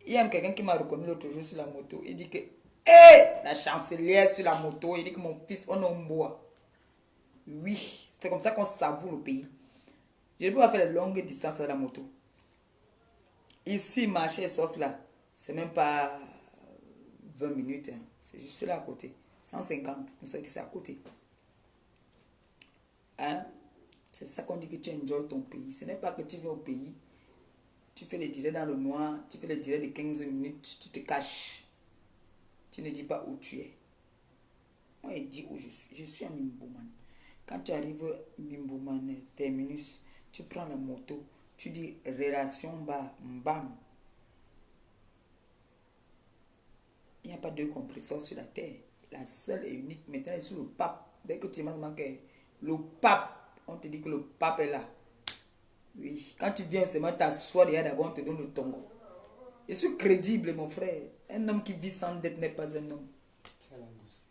Il y a quelqu'un qui m'a reconnu l'autre jour sur la moto. Il dit que, hé, la chancelière sur la moto. Il dit que mon fils, on est en bois. Oui, c'est comme ça qu'on savoure le pays. Je ne peux pas faire de longues distances avec la moto. Ici, marché et sauce là, c'est même pas 20 minutes. Hein. C'est juste là à côté. 150, c'est à côté. Hein? C'est ça qu'on dit que tu enjoys ton pays. Ce n'est pas que tu viens au pays, tu fais les directs dans le noir, tu fais les directs de 15 minutes, tu te caches. Tu ne dis pas où tu es. Moi, je dis où je suis. Je suis à Mimbouman. Quand tu arrives à Mimbouman, terminus, tu prends la moto, tu dis relation bas, bam. Il n'y a pas de compresseur sur la terre. La seule et unique, maintenant, est sur le pape. Dès que tu m'as manqué, le pape, on te dit que le pape est là. Oui, quand tu viens seulement t'asseoir déjà d'abord, on te donne le tongo. Je suis crédible, mon frère. Un homme qui vit sans dette n'est pas un homme. C'est la douceur.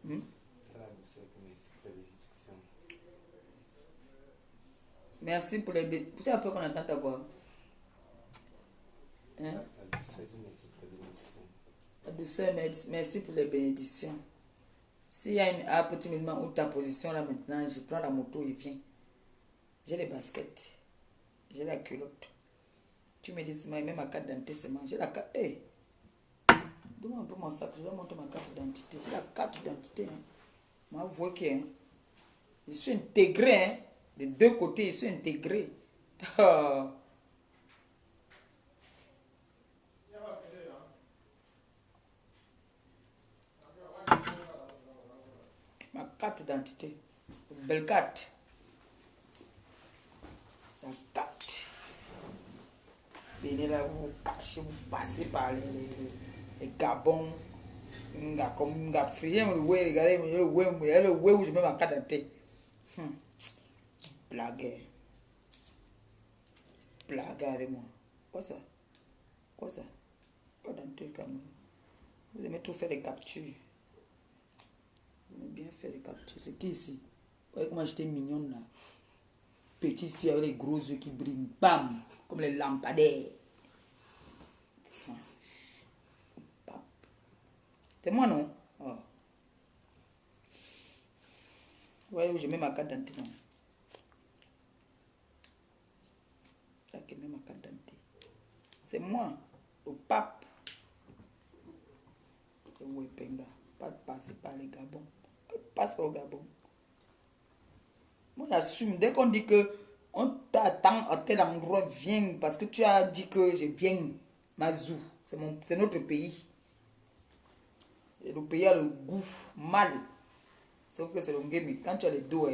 Oui. C'est la douceur que merci pour la bénédiction. Merci pour les bénédictions. Tu as peur qu'on entende ta voix. Hein? La douceur, merci pour la bénédiction. La douceur, merci pour les bénédictions. S'il y a un petit moment où ta position là maintenant, je prends la moto et viens. J'ai les baskets. J'ai la culotte. Tu me dis, même ma carte d'identité, c'est moi. J'ai la carte. Hey. Donne-moi un peu mon sac, je vais montrer ma carte d'identité. J'ai la carte d'identité. Hein. Moi, vous voyez que je suis intégré. Hein. De deux côtés, je suis intégré. Ma carte d'identité. Belle carte. La carte. Venez là, vous cachez, vous passez par les Gabon. Comme un Africain, regardez, le ouais où je mets ma carte d'identité. Blague. Blague avec moi. Quoi ça? Quoi ça? Pas d'identité Cameroun. Vous aimez trop faire des captures. Vous aimez bien faire des captures. C'est qui ici? Vous voyez comment j'étais mignonne là. Petite fille avec les gros yeux qui brillent. Bam! Comme les lampadaires. C'est moi non? Oh. Vous voyez où je mets ma carte d'identité non? Là que je mets ma carte d'identité. C'est moi, le pape. C'est où Penga. Pas de passer par les Gabon. Passe par le Gabon. Moi j'assume. Dès qu'on dit que on t'attend à tel endroit, viens. Parce que tu as dit que je viens. Mazou. C'est notre pays. Et le pays a le goût mal. Sauf que c'est le game. Quand tu as les dos,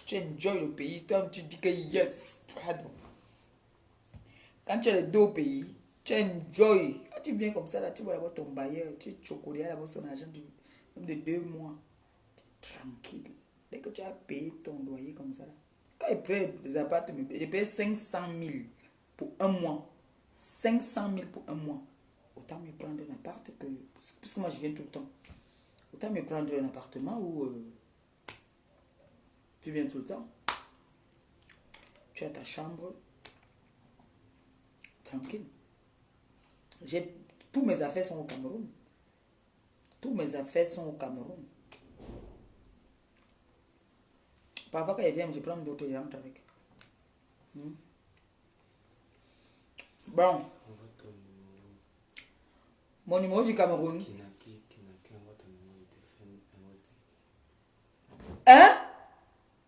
tu enjoy le pays. Toi, tu dis que yes. Pardon. Quand tu as les dos au pays, tu enjoy. Quand tu viens comme ça, là, tu vas avoir ton bailleur. Tu chocolats là-bas son argent de 2 mois. Tu es tranquille. Dès que tu as payé ton loyer comme ça, là. Quand il paye des appartements, il paye 500 000 pour un mois. 500 000 pour un mois. Autant me prendre un appart que... Puisque moi, je viens tout le temps. Autant me prendre un appartement où tu viens tout le temps. Tu as ta chambre. Tranquille. Tous mes affaires sont au Cameroun. Tous mes affaires sont au Cameroun. Parfois, quand ils viennent, je prends d'autres, je rentre avec. Bon. Mon numéro du Cameroun. Hein?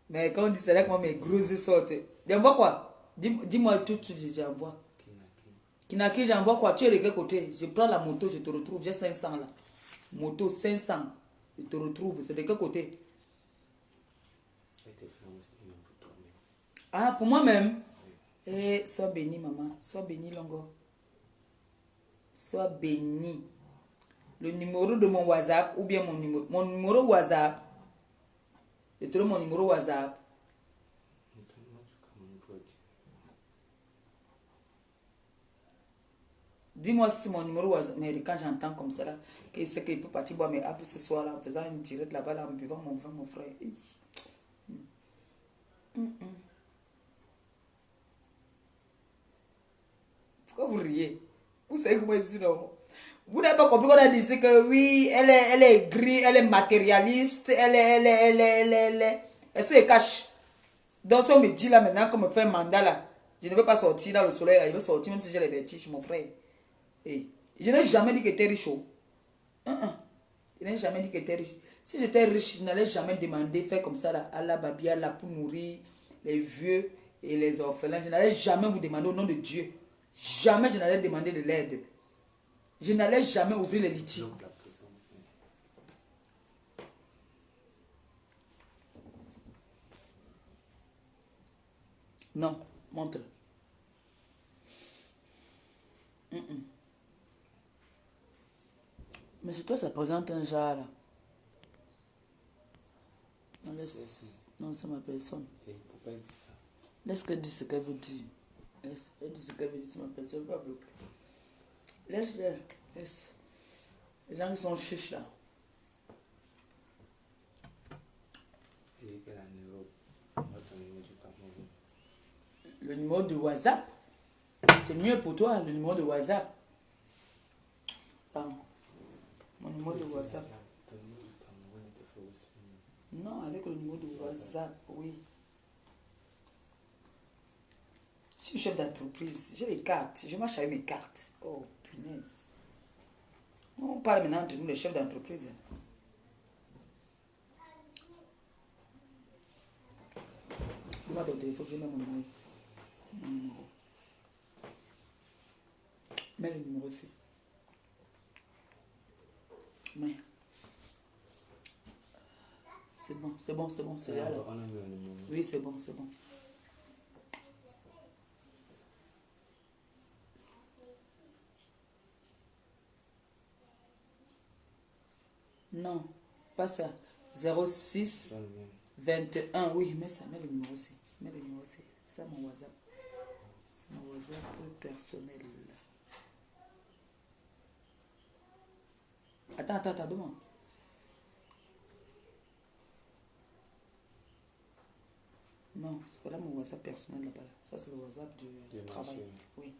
Mais quand on dit c'est là que moi mes gros yeux sortent. J'envoie quoi? Dis-moi tout de suite, j'envoie. Kinaki, j'envoie quoi? Tu es de quel côté? Je prends la moto, je te retrouve. J'ai 500 là. Moto 500. Je te retrouve. C'est de quel côté? Ah, pour moi-même? Eh, sois béni, maman. Sois béni, Longo. Sois béni. le numéro de mon WhatsApp ou bien mon numéro WhatsApp. Je te donne mon numéro WhatsApp. Dis-moi si c'est mon numéro WhatsApp. Mais quand j'entends comme ça, là, qu'il sait qu'il peut partir boire mes apps ce soir, là, en faisant une direct là-bas, là, en buvant mon vin, mon frère. Pourquoi vous riez? Vous savez comment je suis, non? Vous n'avez pas compris qu'on a dit que oui, elle est gris, elle est matérialiste, elle se cache. Donc si on me dit là maintenant qu'on me fait un mandat là, je ne veux pas sortir dans le soleil là, je veux sortir même si j'ai les vertiges, mon frère. Et je n'ai jamais dit que tu étais riche. Je n'ai jamais dit que tu étais riche. Si j'étais riche, je n'allais jamais demander faire comme ça là, à la babia là pour nourrir les vieux et les orphelins. Je n'allais jamais vous demander au nom de Dieu. Jamais je n'allais demander de l'aide. Je n'allais jamais ouvrir les litiges. Non, montre. Mais c'est toi, ça présente un genre là. Non, non, c'est ma personne. Laisse qu'elle dise ce qu'elle veut dire. Laisse, elle dit ce qu'elle veut dire, c'est ma personne, pas bloquer. Laisse. Les gens qui sont chiches là. Le numéro de WhatsApp, c'est mieux pour toi, le numéro de WhatsApp. Pardon. Mon numéro de WhatsApp. Non, avec le numéro de WhatsApp, oui. Je suis chef d'entreprise, j'ai les cartes, je marche avec mes cartes. Oh, punaise. On parle maintenant de nous, les chefs d'entreprise. Donne-moi ton téléphone, je mets mon numéro. Mets le numéro aussi. Mais. C'est bon, c'est là. Oui, c'est bon. Non, pas ça. 06 21. Oui, mets ça, mets le numéro aussi. C'est ça mon WhatsApp. Mon WhatsApp personnel. Attends, demande. Non, c'est pas là mon WhatsApp personnel là-bas. Ça, c'est le WhatsApp du travail. Oui.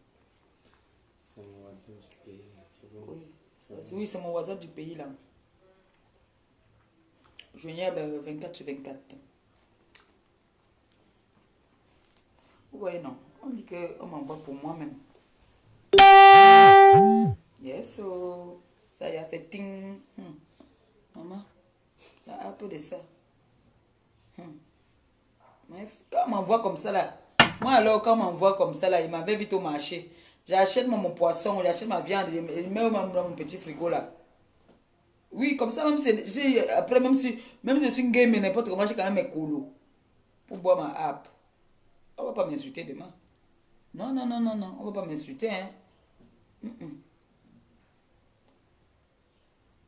C'est mon WhatsApp du pays. Oui, c'est mon WhatsApp du pays là. Joignable 24/24. Vous voyez, non. On dit qu'on m'envoie pour moi-même. Yes, oh. Ça y a fait ting. Maman, là, un peu de ça. Mais quand on m'envoie comme ça là, moi alors quand on m'envoie comme ça là, il m'avait vite au marché. J'achète mon poisson, j'achète ma viande, je mets dans mon petit frigo là. Oui, comme ça, même si, après, même si je suis une game, n'importe comment, j'ai quand même mes coulots pour boire ma app. On va pas m'insulter demain. Non, on va pas m'insulter, hein.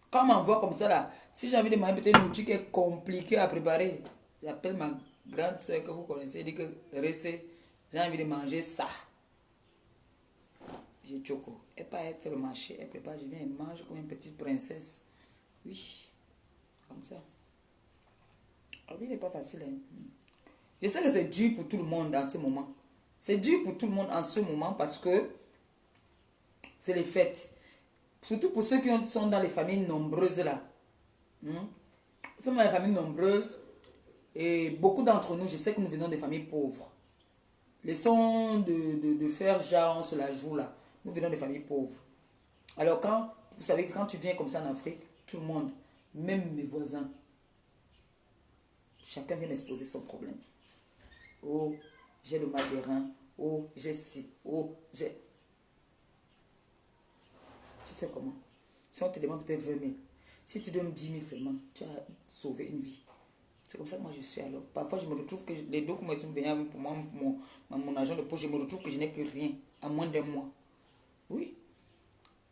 Quand on m'envoie comme ça là, si j'ai envie de manger peut-être une nourriture qui est compliquée à préparer, j'appelle ma grande soeur que vous connaissez, elle dit que j'ai envie de manger ça. J'ai choco. Elle fait le marché, elle prépare, je viens et mange comme une petite princesse. Oui, comme ça. La vie n'est pas facile. Hein? Je sais que c'est dur pour tout le monde en ce moment. C'est dur pour tout le monde en ce moment parce que c'est les fêtes. Surtout pour ceux qui sont dans les familles nombreuses là. Nous sommes dans les familles nombreuses et beaucoup d'entre nous, je sais que nous venons des familles pauvres. Laissons de faire genre on se la joue là. Nous venons des familles pauvres. Alors vous savez que quand tu viens comme ça en Afrique, tout le monde, même mes voisins, chacun vient m'exposer son problème. Oh, j'ai le mal des reins. Oh, j'ai ci. Oh, j'ai... Tu fais comment? Si on te demande peut-être 20 000, si tu donnes 10 000 seulement, tu as sauvé une vie. C'est comme ça que moi je suis alors. Parfois je me retrouve que les documents sont venus pour moi, mon argent de poche, je me retrouve que je n'ai plus rien à moins d'un mois. Oui.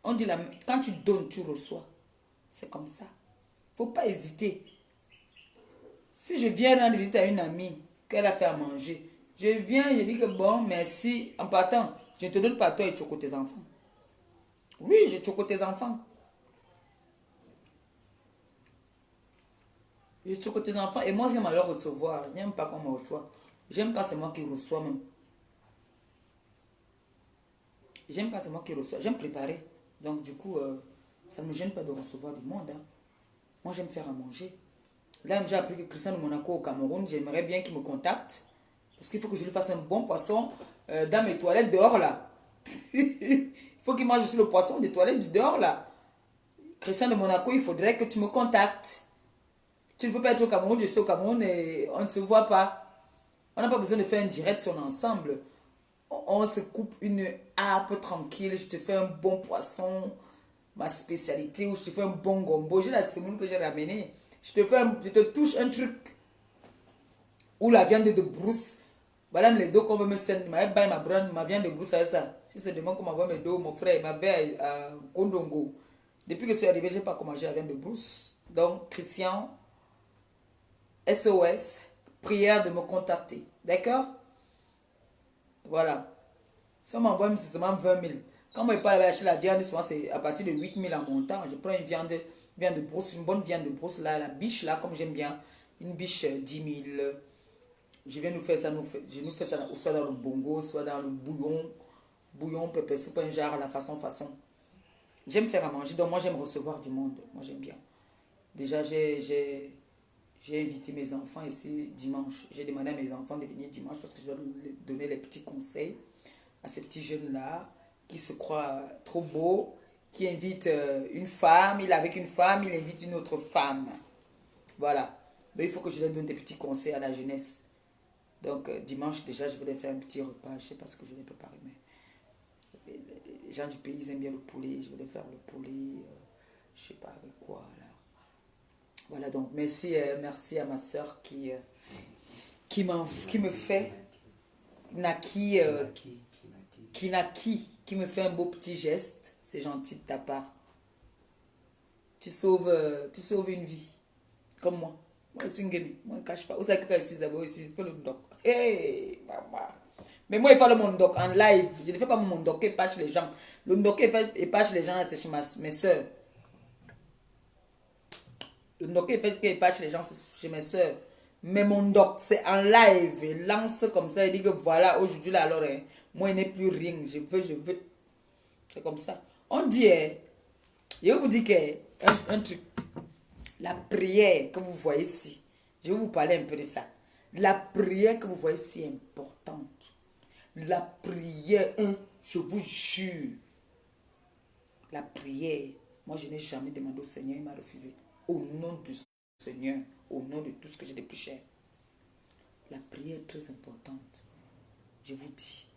On dit là, quand tu donnes, tu reçois. C'est comme ça. Faut pas hésiter. Si je viens rendre visite à une amie qu'elle a fait à manger, je viens, je dis que bon, merci. En partant, je ne te donne pas toi et choco tes enfants. Oui, je choco tes enfants. Je choco tes enfants et moi j'aime à leur recevoir. Je n'aime pas qu'on me reçoit. J'aime quand c'est moi qui reçois même. J'aime quand c'est moi qui reçois. J'aime préparer. Donc du coup, ça ne me gêne pas de recevoir du monde. Hein. Moi j'aime faire à manger. Là, j'ai appris que Christian de Monaco au Cameroun, j'aimerais bien qu'il me contacte. Parce qu'il faut que je lui fasse un bon poisson dans mes toilettes dehors là. Il faut qu'il mange aussi le poisson des toilettes du dehors là. Christian de Monaco, il faudrait que tu me contactes. Tu ne peux pas être au Cameroun, je suis au Cameroun et on ne se voit pas. On n'a pas besoin de faire un direct sur l'ensemble. On se coupe une harpe tranquille, je te fais un bon poisson, ma spécialité, ou je te fais un bon gombo. J'ai la semoule que j'ai ramenée. Je te touche un truc. Ou la viande de brousse. Voilà les dos qu'on veut me sendre. Ma viande de brousse avec ça. Si c'est demain qu'on m'envoie mes dos, mon frère m'avait à Kondongo. Depuis que je suis arrivé, je n'ai pas commencé la viande de brousse. Donc, Christian, SOS, prière de me contacter. D'accord? Voilà. Si on m'envoie même seulement 20 000. Quand moi je parle acheter la viande, souvent c'est à partir de 8 000 en montant. Je prends une viande de brousse, une bonne viande de brousse, là, la biche, là, comme j'aime bien. Une biche 10 000. Je viens nous faire ça, je nous fais ça soit dans le bongo, soit dans le bouillon. Bouillon, pépé soupe, un genre, la façon. J'aime faire à manger, donc moi j'aime recevoir du monde. Moi j'aime bien. Déjà, j'ai invité mes enfants ici dimanche. J'ai demandé à mes enfants de venir dimanche parce que je dois leur donner les petits conseils à ces petits jeunes-là qui se croient trop beaux, qui invitent une femme, il est avec une femme, il invite une autre femme. Voilà. Donc il faut que je leur donne des petits conseils à la jeunesse. Donc dimanche déjà, je vais leur faire un petit repas. Je ne sais pas ce que je vais préparer, mais les gens du pays ils aiment bien le poulet. Je vais leur faire le poulet, je ne sais pas avec quoi là. Voilà, donc merci, merci à ma soeur qui me fait Naki, qui me fait un beau petit geste. C'est gentil de ta part. Tu sauves une vie. Comme moi. Moi, je suis une guémie. Moi, je ne cache pas. Vous savez que quand je suis d'abord ici, c'est pas le doc. Hey, maman. Mais moi, il fait le mon doc en live. Je ne fais pas mon doc et pas chez les gens. Le doc et pas chez les gens, c'est chez mes soeurs. Le doc et pas chez les gens, c'est chez mes soeurs. Mais mon doc, c'est en live. Il lance comme ça. Il dit que voilà, aujourd'hui, là, alors, hein, moi, il n'est plus rien. Je veux. C'est comme ça. On dit, je vous dis un truc. La prière que vous voyez ici, je vais vous parler un peu de ça. La prière que vous voyez ici est importante. La prière, je vous jure. La prière, moi je n'ai jamais demandé au Seigneur, il m'a refusé. Au nom du Seigneur, au nom de tout ce que j'ai de plus cher. La prière est très importante. Je vous dis.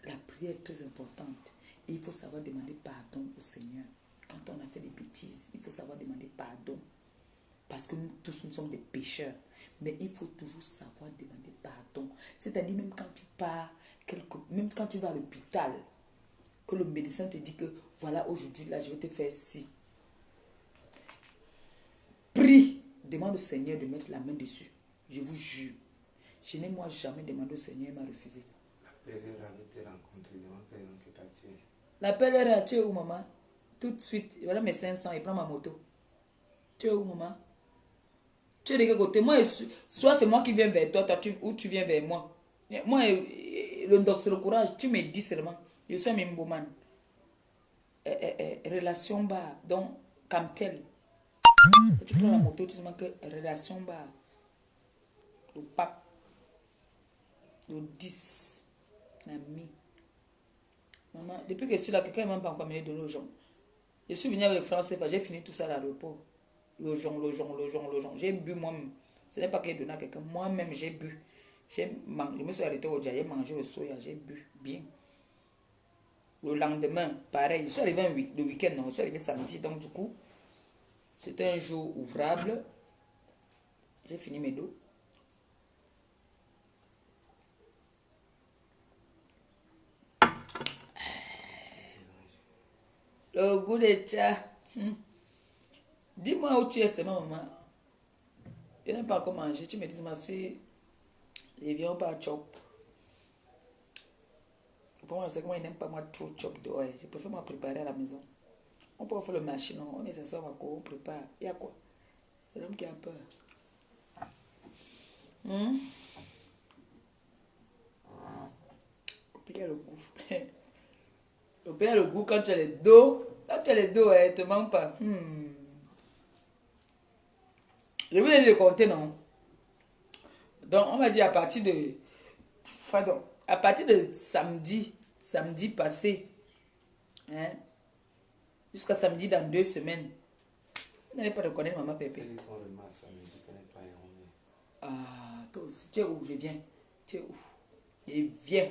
La prière est très importante. Et il faut savoir demander pardon au Seigneur. Quand on a fait des bêtises, il faut savoir demander pardon. Parce que nous tous, nous sommes des pécheurs. Mais il faut toujours savoir demander pardon. C'est-à-dire même quand tu pars, même quand tu vas à l'hôpital, que le médecin te dit que voilà, aujourd'hui, là, je vais te faire ci. Prie. Demande au Seigneur de mettre la main dessus. Je vous jure. Je n'ai moi jamais demandé au Seigneur, il m'a refusé. L'appel avait été rencontré devant personne qui t'a tué. L'appel est tué où, maman? Tout de suite. Voilà mes 500, il prend ma moto. Tu es où, maman? Tu es de quel côté? Moi, soit c'est moi qui viens vers toi, ou tu viens vers moi. Moi, le doc, c'est le courage. Tu me dis seulement. Je suis un mimboman. Relation bas. Donc, Camtel. Tu prends la moto, tu dis que relation bas. Le pape. Le 10. L'ami. Maman, depuis que je suis là, quelqu'un ne m'a pas encore amené de l'argent. Je suis venu avec le français, j'ai fini tout ça à l'aéroport. Le jonc. J'ai bu moi-même. Ce n'est pas qu'il donné à quelqu'un. Moi-même, j'ai bu. Je me suis arrêté au dia, j'ai mangé le soya, j'ai bu bien. Le lendemain, pareil. Je suis arrivé le week-end, non, je suis arrivé samedi. Donc, du coup, c'était un jour ouvrable. J'ai fini mes dos. Le goût des tchas. Dis-moi où tu es, c'est ma maman. Je n'aime pas encore manger. Tu me dis, ma si je viens pas à chop. Pour moi, c'est que moi, je n'aime pas moi trop chop dehors. Je préfère me préparer à la maison. On peut faire le machine, on met ça sur ma cour, on prépare. Il y a quoi? C'est l'homme qui a peur. Puis il y a le goût. Le pire, le goût quand tu as les dos. Quand tu as les dos, ne te manque pas. Je vous ai dit de compter, non? Donc, on va dire à partir de... Pardon. À partir de samedi passé, hein, jusqu'à samedi dans 2 semaines, vous n'allez pas reconnaître Maman Pépé. Ah, toi aussi, tu es où? Je viens. Tu es où? Je viens.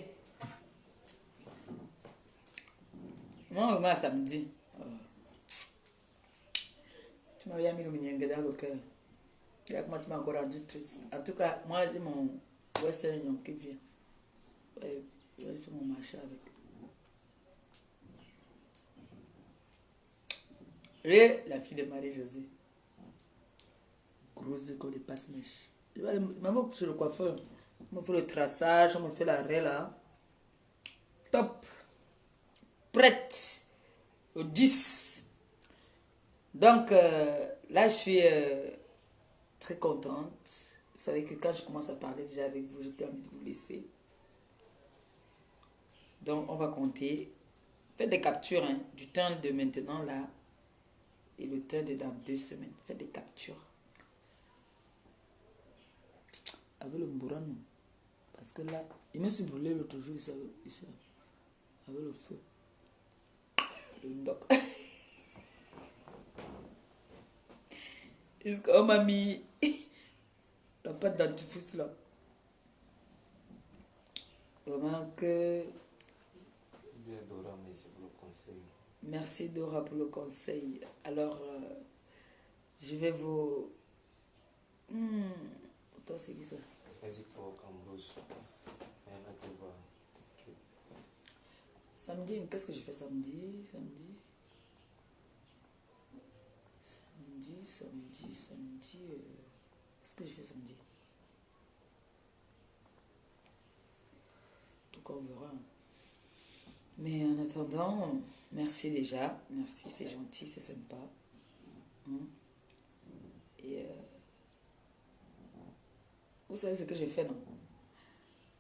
Moi, vraiment, samedi. Tu m'avais mis le mignon dans le cœur. Comment tu m'as encore rendu triste. En tout cas, moi, j'ai mon Western Union qui vient. Je vais faire mon marché avec. Et la fille de Marie-Josée. Grosse comme des passe-mèches. Je vais aller même sur le coiffeur. On me fait le traçage, on me fait l'arrêt là. Top. Prête. Au 10. Donc, là, je suis très contente. Vous savez que quand je commence à parler déjà avec vous, j'ai plus envie de vous laisser. Donc, on va compter. Faites des captures hein, du temps de maintenant là et le temps de dans 2 semaines. Faites des captures. Avec le mbourano. Parce que là, il me suis brûlé l'autre jour ici, avec le feu. Le doc. Est-ce qu'on m'a mis la pâte dentifrice là? Vraiment que... Merci Dora pour le conseil. Alors, je vais vous... Toi, c'est qui ça? Samedi, qu'est-ce que je fais samedi? Qu'est-ce que je fais samedi? Tout cas, on verra. Mais en attendant, merci déjà. Merci, c'est gentil, c'est sympa. Et vous savez ce que j'ai fait, non?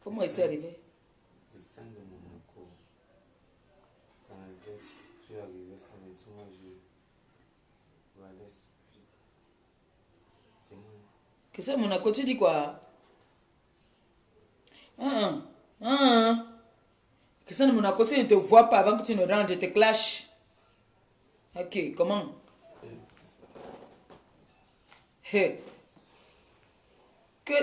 Comment je suis arrivée? Tu es arrivé samedi, moi je valais. Que c'est Monaco, tu dis quoi? Que c'est Monaco, si je ne te vois pas avant que tu ne rentres, je te clash. Ok, comment? Hey. Que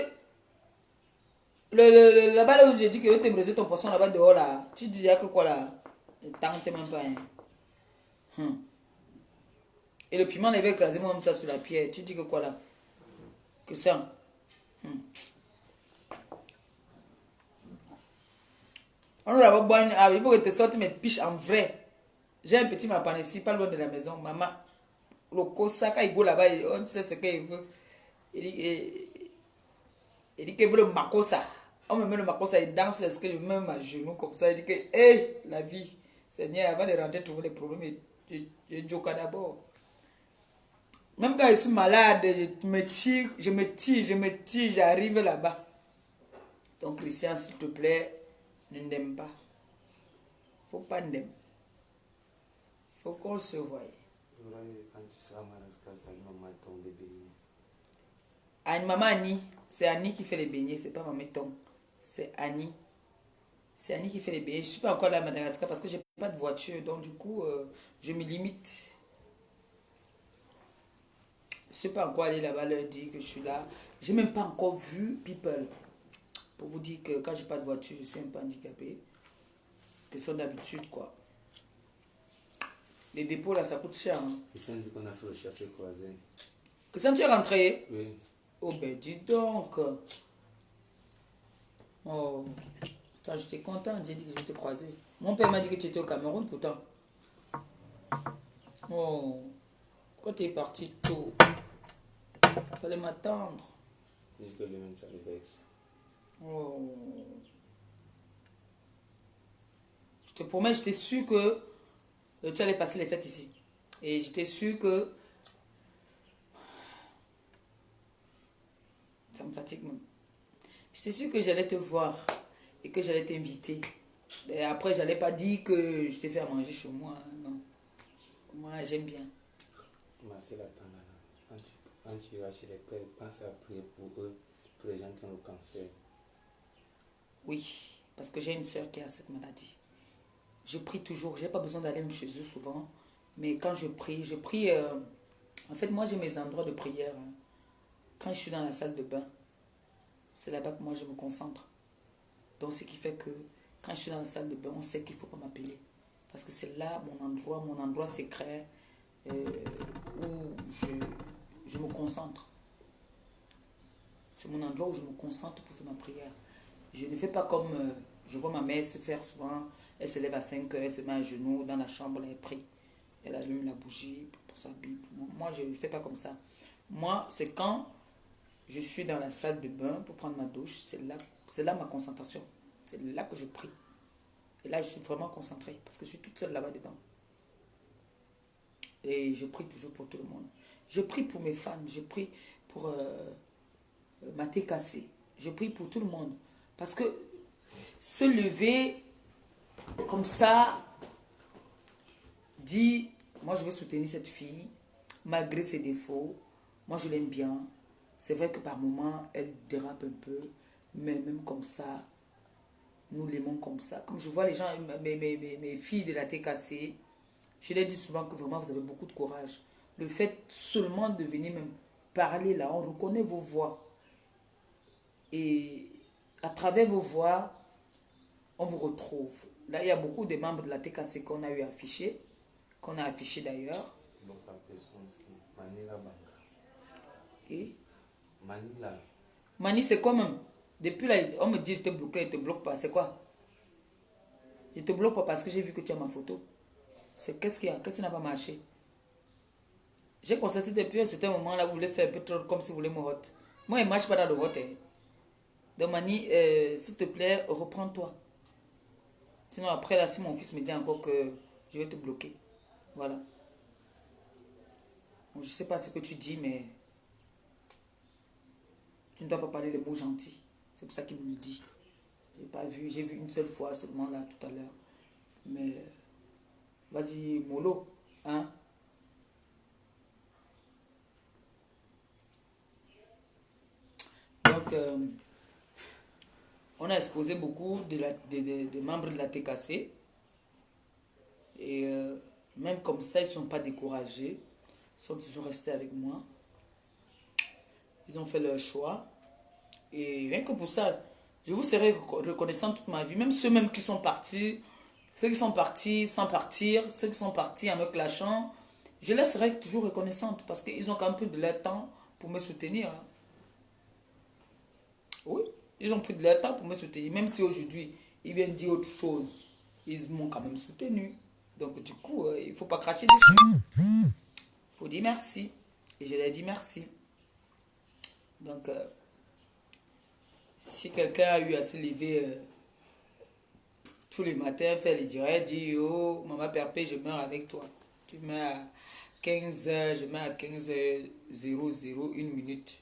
là-bas là où j'ai dit que je t'ai brisé ton poisson là-bas dehors là, tu disais que quoi là? Ne tente même pas. Hein. Et le piment, il avait écrasé moi-même ça sur la pierre. Tu dis que quoi là? Que ça? Il faut que tu sortes mes piches en vrai. J'ai un petit mapan ici, pas loin de la maison. Maman, le Kosaka, il go là-bas, on sait ce qu'il veut. Il dit qu'il veut le makosa. On me met le makosa, il danse, est-ce que je me mets à genoux comme ça. Il dit que, hey, la vie, Seigneur, avant de rentrer, trouver les problèmes, je joue d'abord. Même quand je suis malade, je me tire, j'arrive là-bas. Donc, Christian, s'il te plaît, ne n'aime pas. Faut pas n'aime. Faut qu'on se voie. Quand tu seras malade, ça maman tombe des beignets. Ah, maman Annie, c'est Annie qui fait les beignets, c'est pas maman Tom. C'est Annie. C'est Annie qui fait les beignets. Je suis pas encore là à Madagascar parce que j'ai pas de voiture, donc du coup, je me limite. Je suis pas encore allé là-bas leur dire que je suis là. J'ai même pas encore vu people. Pour vous dire que quand j'ai pas de voiture, je suis un peu handicapé. Que c'est d'habitude, quoi. Les dépôts, là, ça coûte cher. Hein. Christian dit qu'on a fait le chassé croisé. Christian, tu es rentré? Oui. Oh, ben, dis donc. Oh, putain, j'étais content. J'ai dit que j'étais croisé. Mon père m'a dit que tu étais au Cameroun, pourtant. Oh, quand tu es parti tôt, fallait m'attendre. Jusque lui-même, ça le vexe. Oh. Je te promets, j'étais sûr que tu allais passer les fêtes ici. Et j'étais sûr que... Ça me fatigue même. J'étais sûr que j'allais te voir et que j'allais t'inviter. Et après, j'allais pas dire que je t'ai fait à manger chez moi. Non. Moi, j'aime bien. C'est la temps là. Quand tu iras chez les pères, pense à prier pour eux, pour les gens qui ont le cancer. Oui, parce que j'ai une soeur qui a cette maladie. Je prie toujours. J'ai pas besoin d'aller chez eux souvent. Mais quand je prie... en fait, moi, j'ai mes endroits de prière. Hein. Quand je suis dans la salle de bain, c'est là-bas que moi, je me concentre. Donc, ce qui fait que quand je suis dans la salle de bain, on sait qu'il ne faut pas m'appeler. Parce que c'est là mon endroit secret où je me concentre. C'est mon endroit où je me concentre pour faire ma prière. Je ne fais pas comme je vois ma mère se faire souvent. Elle se lève à 5 heures, elle se met à genoux dans la chambre, elle prie. Elle allume la bougie pour sa Bible. Non, moi, je ne fais pas comme ça. Moi, c'est quand je suis dans la salle de bain pour prendre ma douche, c'est là ma concentration. C'est là que je prie. Et là, je suis vraiment concentrée parce que je suis toute seule là-bas dedans. Et je prie toujours pour tout le monde. Je prie pour mes fans, je prie pour ma TKC, je prie pour tout le monde. Parce que se lever comme ça, dit, moi je veux soutenir cette fille, malgré ses défauts, moi je l'aime bien. C'est vrai que par moments, elle dérape un peu, mais même comme ça, nous l'aimons comme ça. Comme je vois les gens, mes filles de la TKC, je leur dis souvent que vraiment vous avez beaucoup de courage. Le fait seulement de venir même parler là, on reconnaît vos voix. Et à travers vos voix, on vous retrouve. Là, il y a beaucoup de membres de la TKC qu'on a eu affichés, qu'on a affichés d'ailleurs. Donc la personne, c'est Manila Banga. Et Manila. Mani, c'est quoi même? Depuis là, on me dit de te bloquer, il ne te bloque pas. C'est quoi? Je ne te bloque pas parce que j'ai vu que tu as ma photo. C'est qu'est-ce qu'il y a? Qu'est-ce qui n'a pas marché? J'ai constaté depuis un certain moment là, vous voulez faire un peu trop comme si vous voulez me hot. Moi, il ne marche pas dans le hot. Hein. Donc, Mani, s'il te plaît, reprends-toi. Sinon, après, là, si mon fils me dit encore que je vais te bloquer. Voilà. Bon, je ne sais pas ce que tu dis, mais tu ne dois pas parler les mots gentils. C'est pour ça qu'il me le dit. J'ai pas vu, j'ai vu une seule fois seulement là tout à l'heure. Mais vas-y, mollo, hein? Donc, on a exposé beaucoup des membres de la TKC. Et même comme ça, ils ne sont pas découragés. Ils sont toujours restés avec moi. Ils ont fait leur choix. Et rien que pour ça, je vous serai reconnaissant toute ma vie. Même ceux même qui sont partis, ceux qui sont partis sans partir, ceux qui sont partis en me clashant, je les serai toujours reconnaissante parce qu'ils ont quand même pris de leur temps pour me soutenir. Hein. Oui, ils ont pris de leur temps pour me soutenir. Même si aujourd'hui, ils viennent dire autre chose, ils m'ont quand même soutenu. Donc du coup, il ne faut pas cracher dessus. Il faut dire merci. Et je leur dis merci. Donc, si quelqu'un a eu à se lever tous les matins, faire les directs, dire oh, maman Perpé, je meurs avec toi. Tu meurs à 15h, je meurs à 15h00, une minute.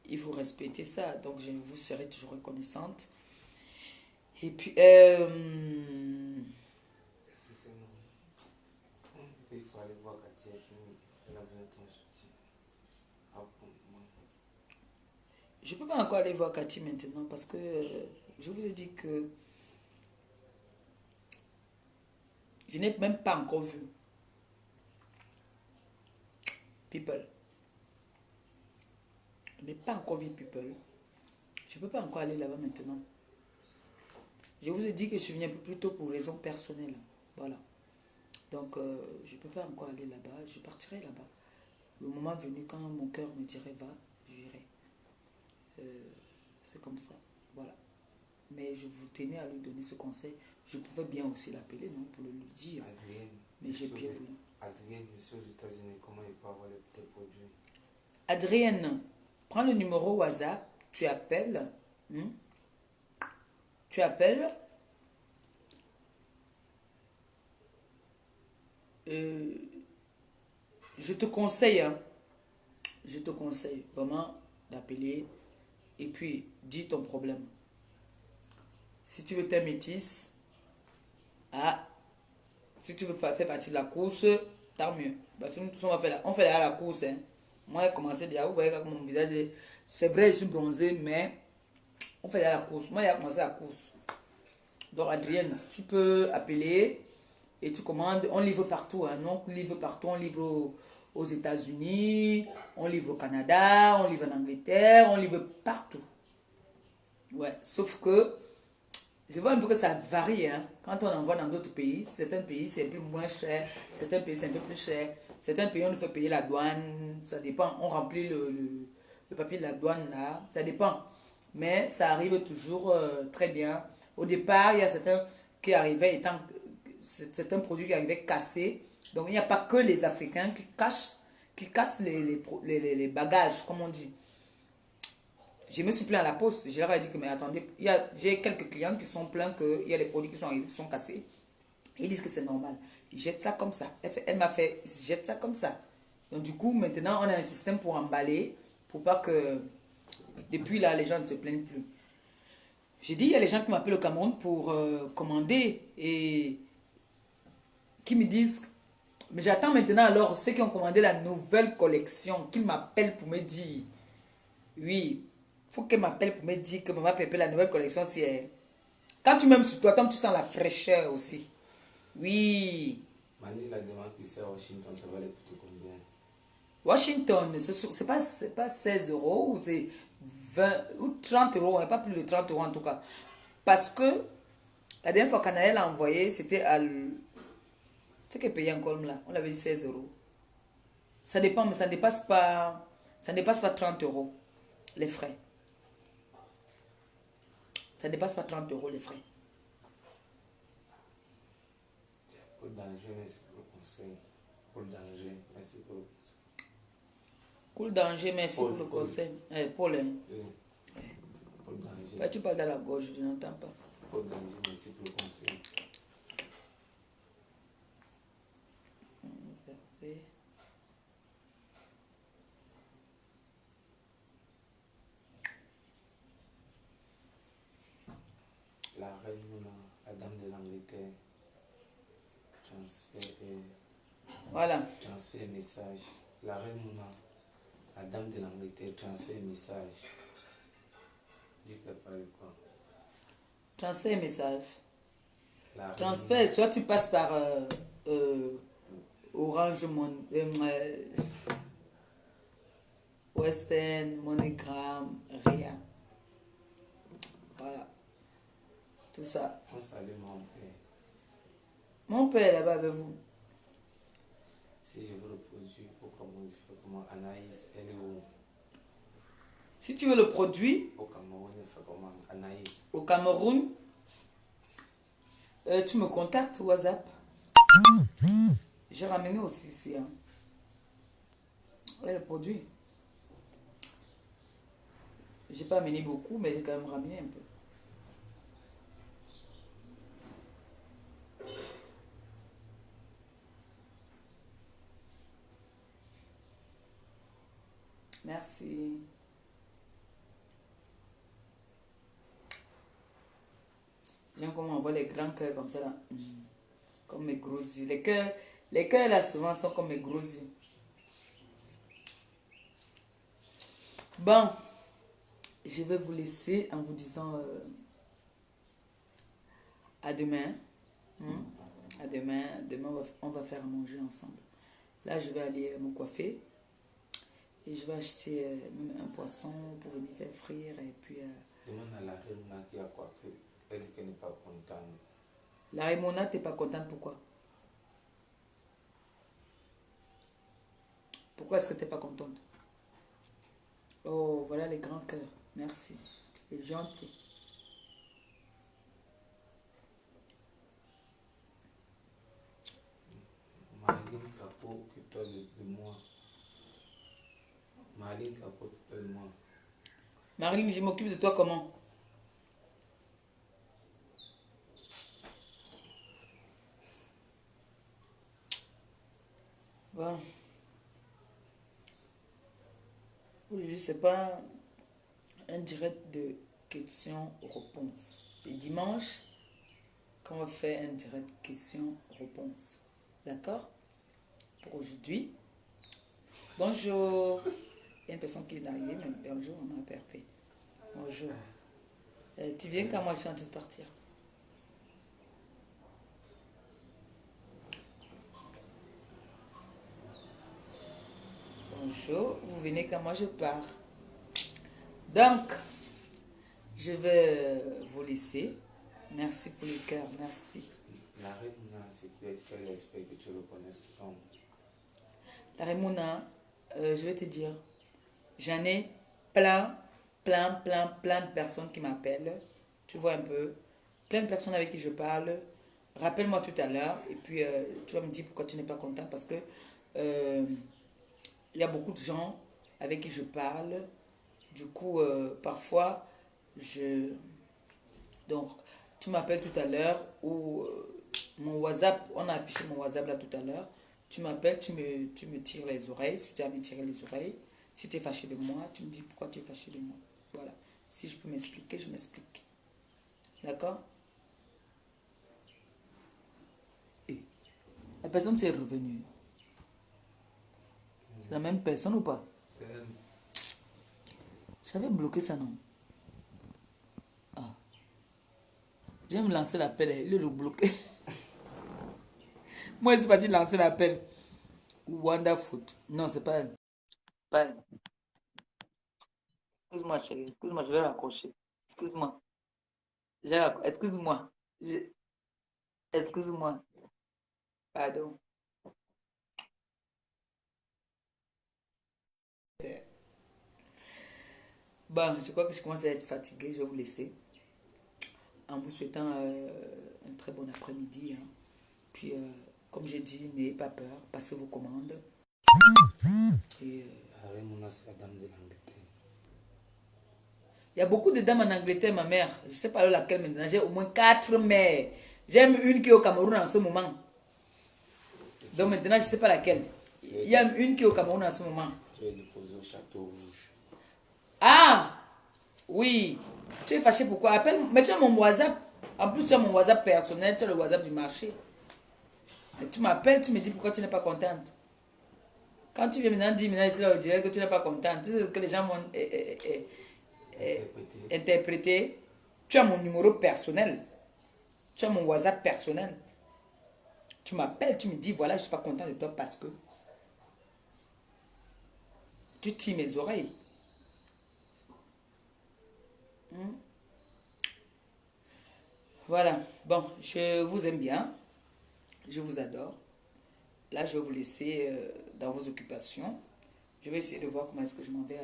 Il faut respecter ça. Donc, je vous serai toujours reconnaissante. Et puis, C'est non. Il faut aller voir Katia, elle a besoin de ton soutien. Ah, pour moi. je ne peux pas encore aller voir Cathy maintenant parce que je vous ai dit que je n'ai même pas encore vu People. Je n'ai pas encore vu People. Je ne peux pas encore aller là-bas maintenant. Je vous ai dit que je suis venu un peu plus tôt pour raisons personnelles. Voilà. Donc, je ne peux pas encore aller là-bas. Je partirai là-bas. Le moment venu, quand mon cœur me dirait va, j'irai. C'est comme ça. Voilà. Mais je vous tenais à lui donner ce conseil. Je pouvais bien aussi l'appeler, non, pour le lui dire. Adrienne. Mais j'ai bien voulu. Adrienne, je suis aux États-Unis. Comment il peut avoir tes produits? Adrienne, prends le numéro WhatsApp, tu appelles. Tu appelles. Je te conseille, hein, je te conseille vraiment d'appeler et puis dis ton problème. Si tu veux tes métis, si tu veux pas faire partie de la course, tant mieux. Parce que nous tous on fait la course. Hein. Moi, j'ai commencé déjà, vous voyez comme mon visage, c'est vrai, je suis bronzé, mais on fait la course. Moi, j'ai commencé la course. Donc, Adrienne, tu peux appeler et tu commandes. On livre partout. Hein. Donc, on livre partout. On livre aux États-Unis, on livre au Canada, on livre en Angleterre, on livre partout. Ouais, sauf que je vois un peu que ça varie. Hein. Quand on envoie dans d'autres pays, certains pays c'est un peu moins cher, certains pays c'est un peu plus cher, certains pays on nous fait payer la douane, ça dépend. On remplit le papier de la douane là, ça dépend. Mais ça arrive toujours très bien. Au départ, il y a certains qui arrivaient étant certains produits qui arrivaient cassés. Donc il n'y a pas que les Africains qui cassent les bagages, comme on dit. Je me suis plaint à la poste. Je leur ai dit que, mais attendez, j'ai quelques clients qui sont plaints qu'il y a des produits qui sont arrivés, qui sont cassés. Ils disent que c'est normal. Ils jettent ça comme ça. Elle m'a fait, jette ça comme ça. Donc du coup, maintenant, on a un système pour emballer, pour pas que, depuis là, les gens ne se plaignent plus. J'ai dit, il y a les gens qui m'appellent au Cameroun pour commander et qui me disent, mais j'attends maintenant alors ceux qui ont commandé la nouvelle collection, qu'ils m'appellent pour me dire, oui, il faut qu'elle m'appelle pour me dire que maman Pépé, la nouvelle collection, c'est... Quand tu m'aimes sur toi, tu sens la fraîcheur aussi. Oui. Mani, la demande ici à Washington, ça va les coûter combien? Washington, c'est pas 16 euros ou c'est 20 ou 30 euros, pas plus de 30 euros en tout cas. Parce que la dernière fois qu'Anaël a envoyé, c'était à... C'est qu'elle payait encore là. On avait dit 16 euros. Ça dépend, mais ça ne dépasse pas 30 euros les frais. Ça ne dépasse pas 30 euros les frais. Pour le danger, merci pour le conseil. Pour le danger, merci pour le conseil. Cool danger, merci pour le conseil. Paul, hein. Oui. Pour le danger. Ouais, tu parles dans la gorge, je n'entends pas. Pour le danger, merci pour le conseil. La reine Mouna, la dame de l'Angleterre, Voilà. Transfert message. La reine Mouna, la dame de l'Angleterre, transfert message. Dis qu'elle parle quoi? Transfert message. La Transfert, reine... soit tu passes par Orange Western, MoneyGram, Ria. Voilà. Tout ça. On salue mon père. Mon père est là-bas avec vous. Si je veux le produit, pourquoi moi je fais comment? Anaïs, elle est où? Si tu veux le produit, Au Cameroun, je fais comment? Anaïs. au Cameroun, tu me contactes WhatsApp. J'ai ramené aussi ici. Hein. Ouais, le produit. J'ai pas amené beaucoup, mais j'ai quand même ramené un peu. Merci. J'aime comment on voit les grands cœurs comme ça là. Comme mes gros yeux. Les cœurs là souvent sont comme mes gros yeux. Bon, je vais vous laisser en vous disant à demain. À demain. Demain on va faire manger ensemble. Là je vais aller me coiffer. Et je vais acheter même un poisson pour venir faire frire. Et puis... Demande à la reine qui a coiffé. Elle dit qu'elle n'est pas contente. La Raymona, t'es pas contente, pourquoi? Pourquoi est-ce que t'es pas contente? Oh, voilà les grands cœurs. Merci. Et gentil. Marie capote tellement. Marilyn, je m'occupe de toi comment? Bon. Oui, je sais pas. Un direct de questions-réponses. C'est dimanche qu'on va faire un direct questions-réponses. D'accord? Pour aujourd'hui. Bonjour. Il y a une personne qui vient d'arriver, mais bonjour, on a parfait. Bonjour. Tu viens quand moi je suis en train de partir? Bonjour, vous venez quand moi je pars. Donc, je vais vous laisser. Merci pour le cœur, merci. La reine, c'est quel respect que tu reconnais ce temps. La Raimouna, je vais te dire, j'en ai plein de personnes qui m'appellent. Tu vois un peu, plein de personnes avec qui je parle. Rappelle-moi tout à l'heure et puis tu vas me dire pourquoi tu n'es pas content parce que euh, il y a beaucoup de gens avec qui je parle. Du coup, parfois, je... Donc, tu m'appelles tout à l'heure ou mon WhatsApp, on a affiché mon WhatsApp là tout à l'heure. Tu m'appelles, tu me tires les oreilles. Si tu as à me tirer les oreilles, si tu es fâché de moi, tu me dis pourquoi tu es fâché de moi. Voilà. Si je peux m'expliquer, je m'explique. D'accord? Et la personne s'est revenue. C'est la même personne ou pas? C'est elle. J'avais bloqué ça, non? Ah. J'aime lancer l'appel et le bloquer. Moi, je suis parti lancer l'appel. Wanda Foot. Non, c'est pas elle. Pas elle. Excuse-moi, chérie. Excuse-moi, je vais raccrocher. Excuse-moi. Excuse-moi. Excuse-moi. Pardon. Bon, je crois que je commence à être fatiguée. Je vais vous laisser. En vous souhaitant un très bon après-midi. Hein. Puis, comme j'ai dit, n'ayez pas peur. Passez vos commandes. Et, La reine, c'est la dame de l'Angleterre. il y a beaucoup de dames en Angleterre, ma mère. Je ne sais pas laquelle maintenant. J'ai au moins 4 mères. J'aime une qui est au Cameroun en ce moment. Donc maintenant, je ne sais pas laquelle. Il y a une qui est au Cameroun en ce moment. Tu es déposé au Château Rouge. Ah! Oui. Tu es fâché pourquoi? Appelle, mais tu as mon WhatsApp. En plus, tu as mon WhatsApp personnel, tu as le WhatsApp du marché. Et tu m'appelles, tu me dis pourquoi tu n'es pas contente. Quand tu viens maintenant dire maintenant ici, là, on dirait que tu n'es pas contente. Tu sais ce que les gens vont interpréter. Tu as mon numéro personnel. Tu as mon WhatsApp personnel. Tu m'appelles, tu me dis voilà, je ne suis pas content de toi parce que tu tires mes oreilles. Voilà. Bon, je vous aime bien. Je vous adore. Là, je vais vous laisser dans vos occupations. Je vais essayer de voir comment est-ce que je m'en vais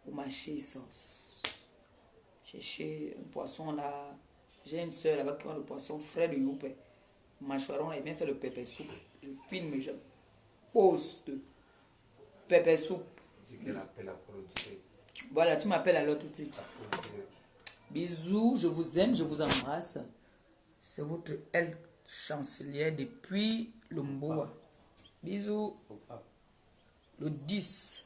au marché sauce. Chercher un poisson là. J'ai une soeur là-bas qui vend le poisson frais de Youpe. Mâchoiron là, il vient faire le pépé soupe. Je filme, je poste. Pépé soupe. Dis qu'elle appelle la produire. Voilà, tu m'appelles alors tout de suite. Bisous, je vous aime, je vous embrasse. C'est votre elle chancelière depuis le Mboa. Bisous. Le 10.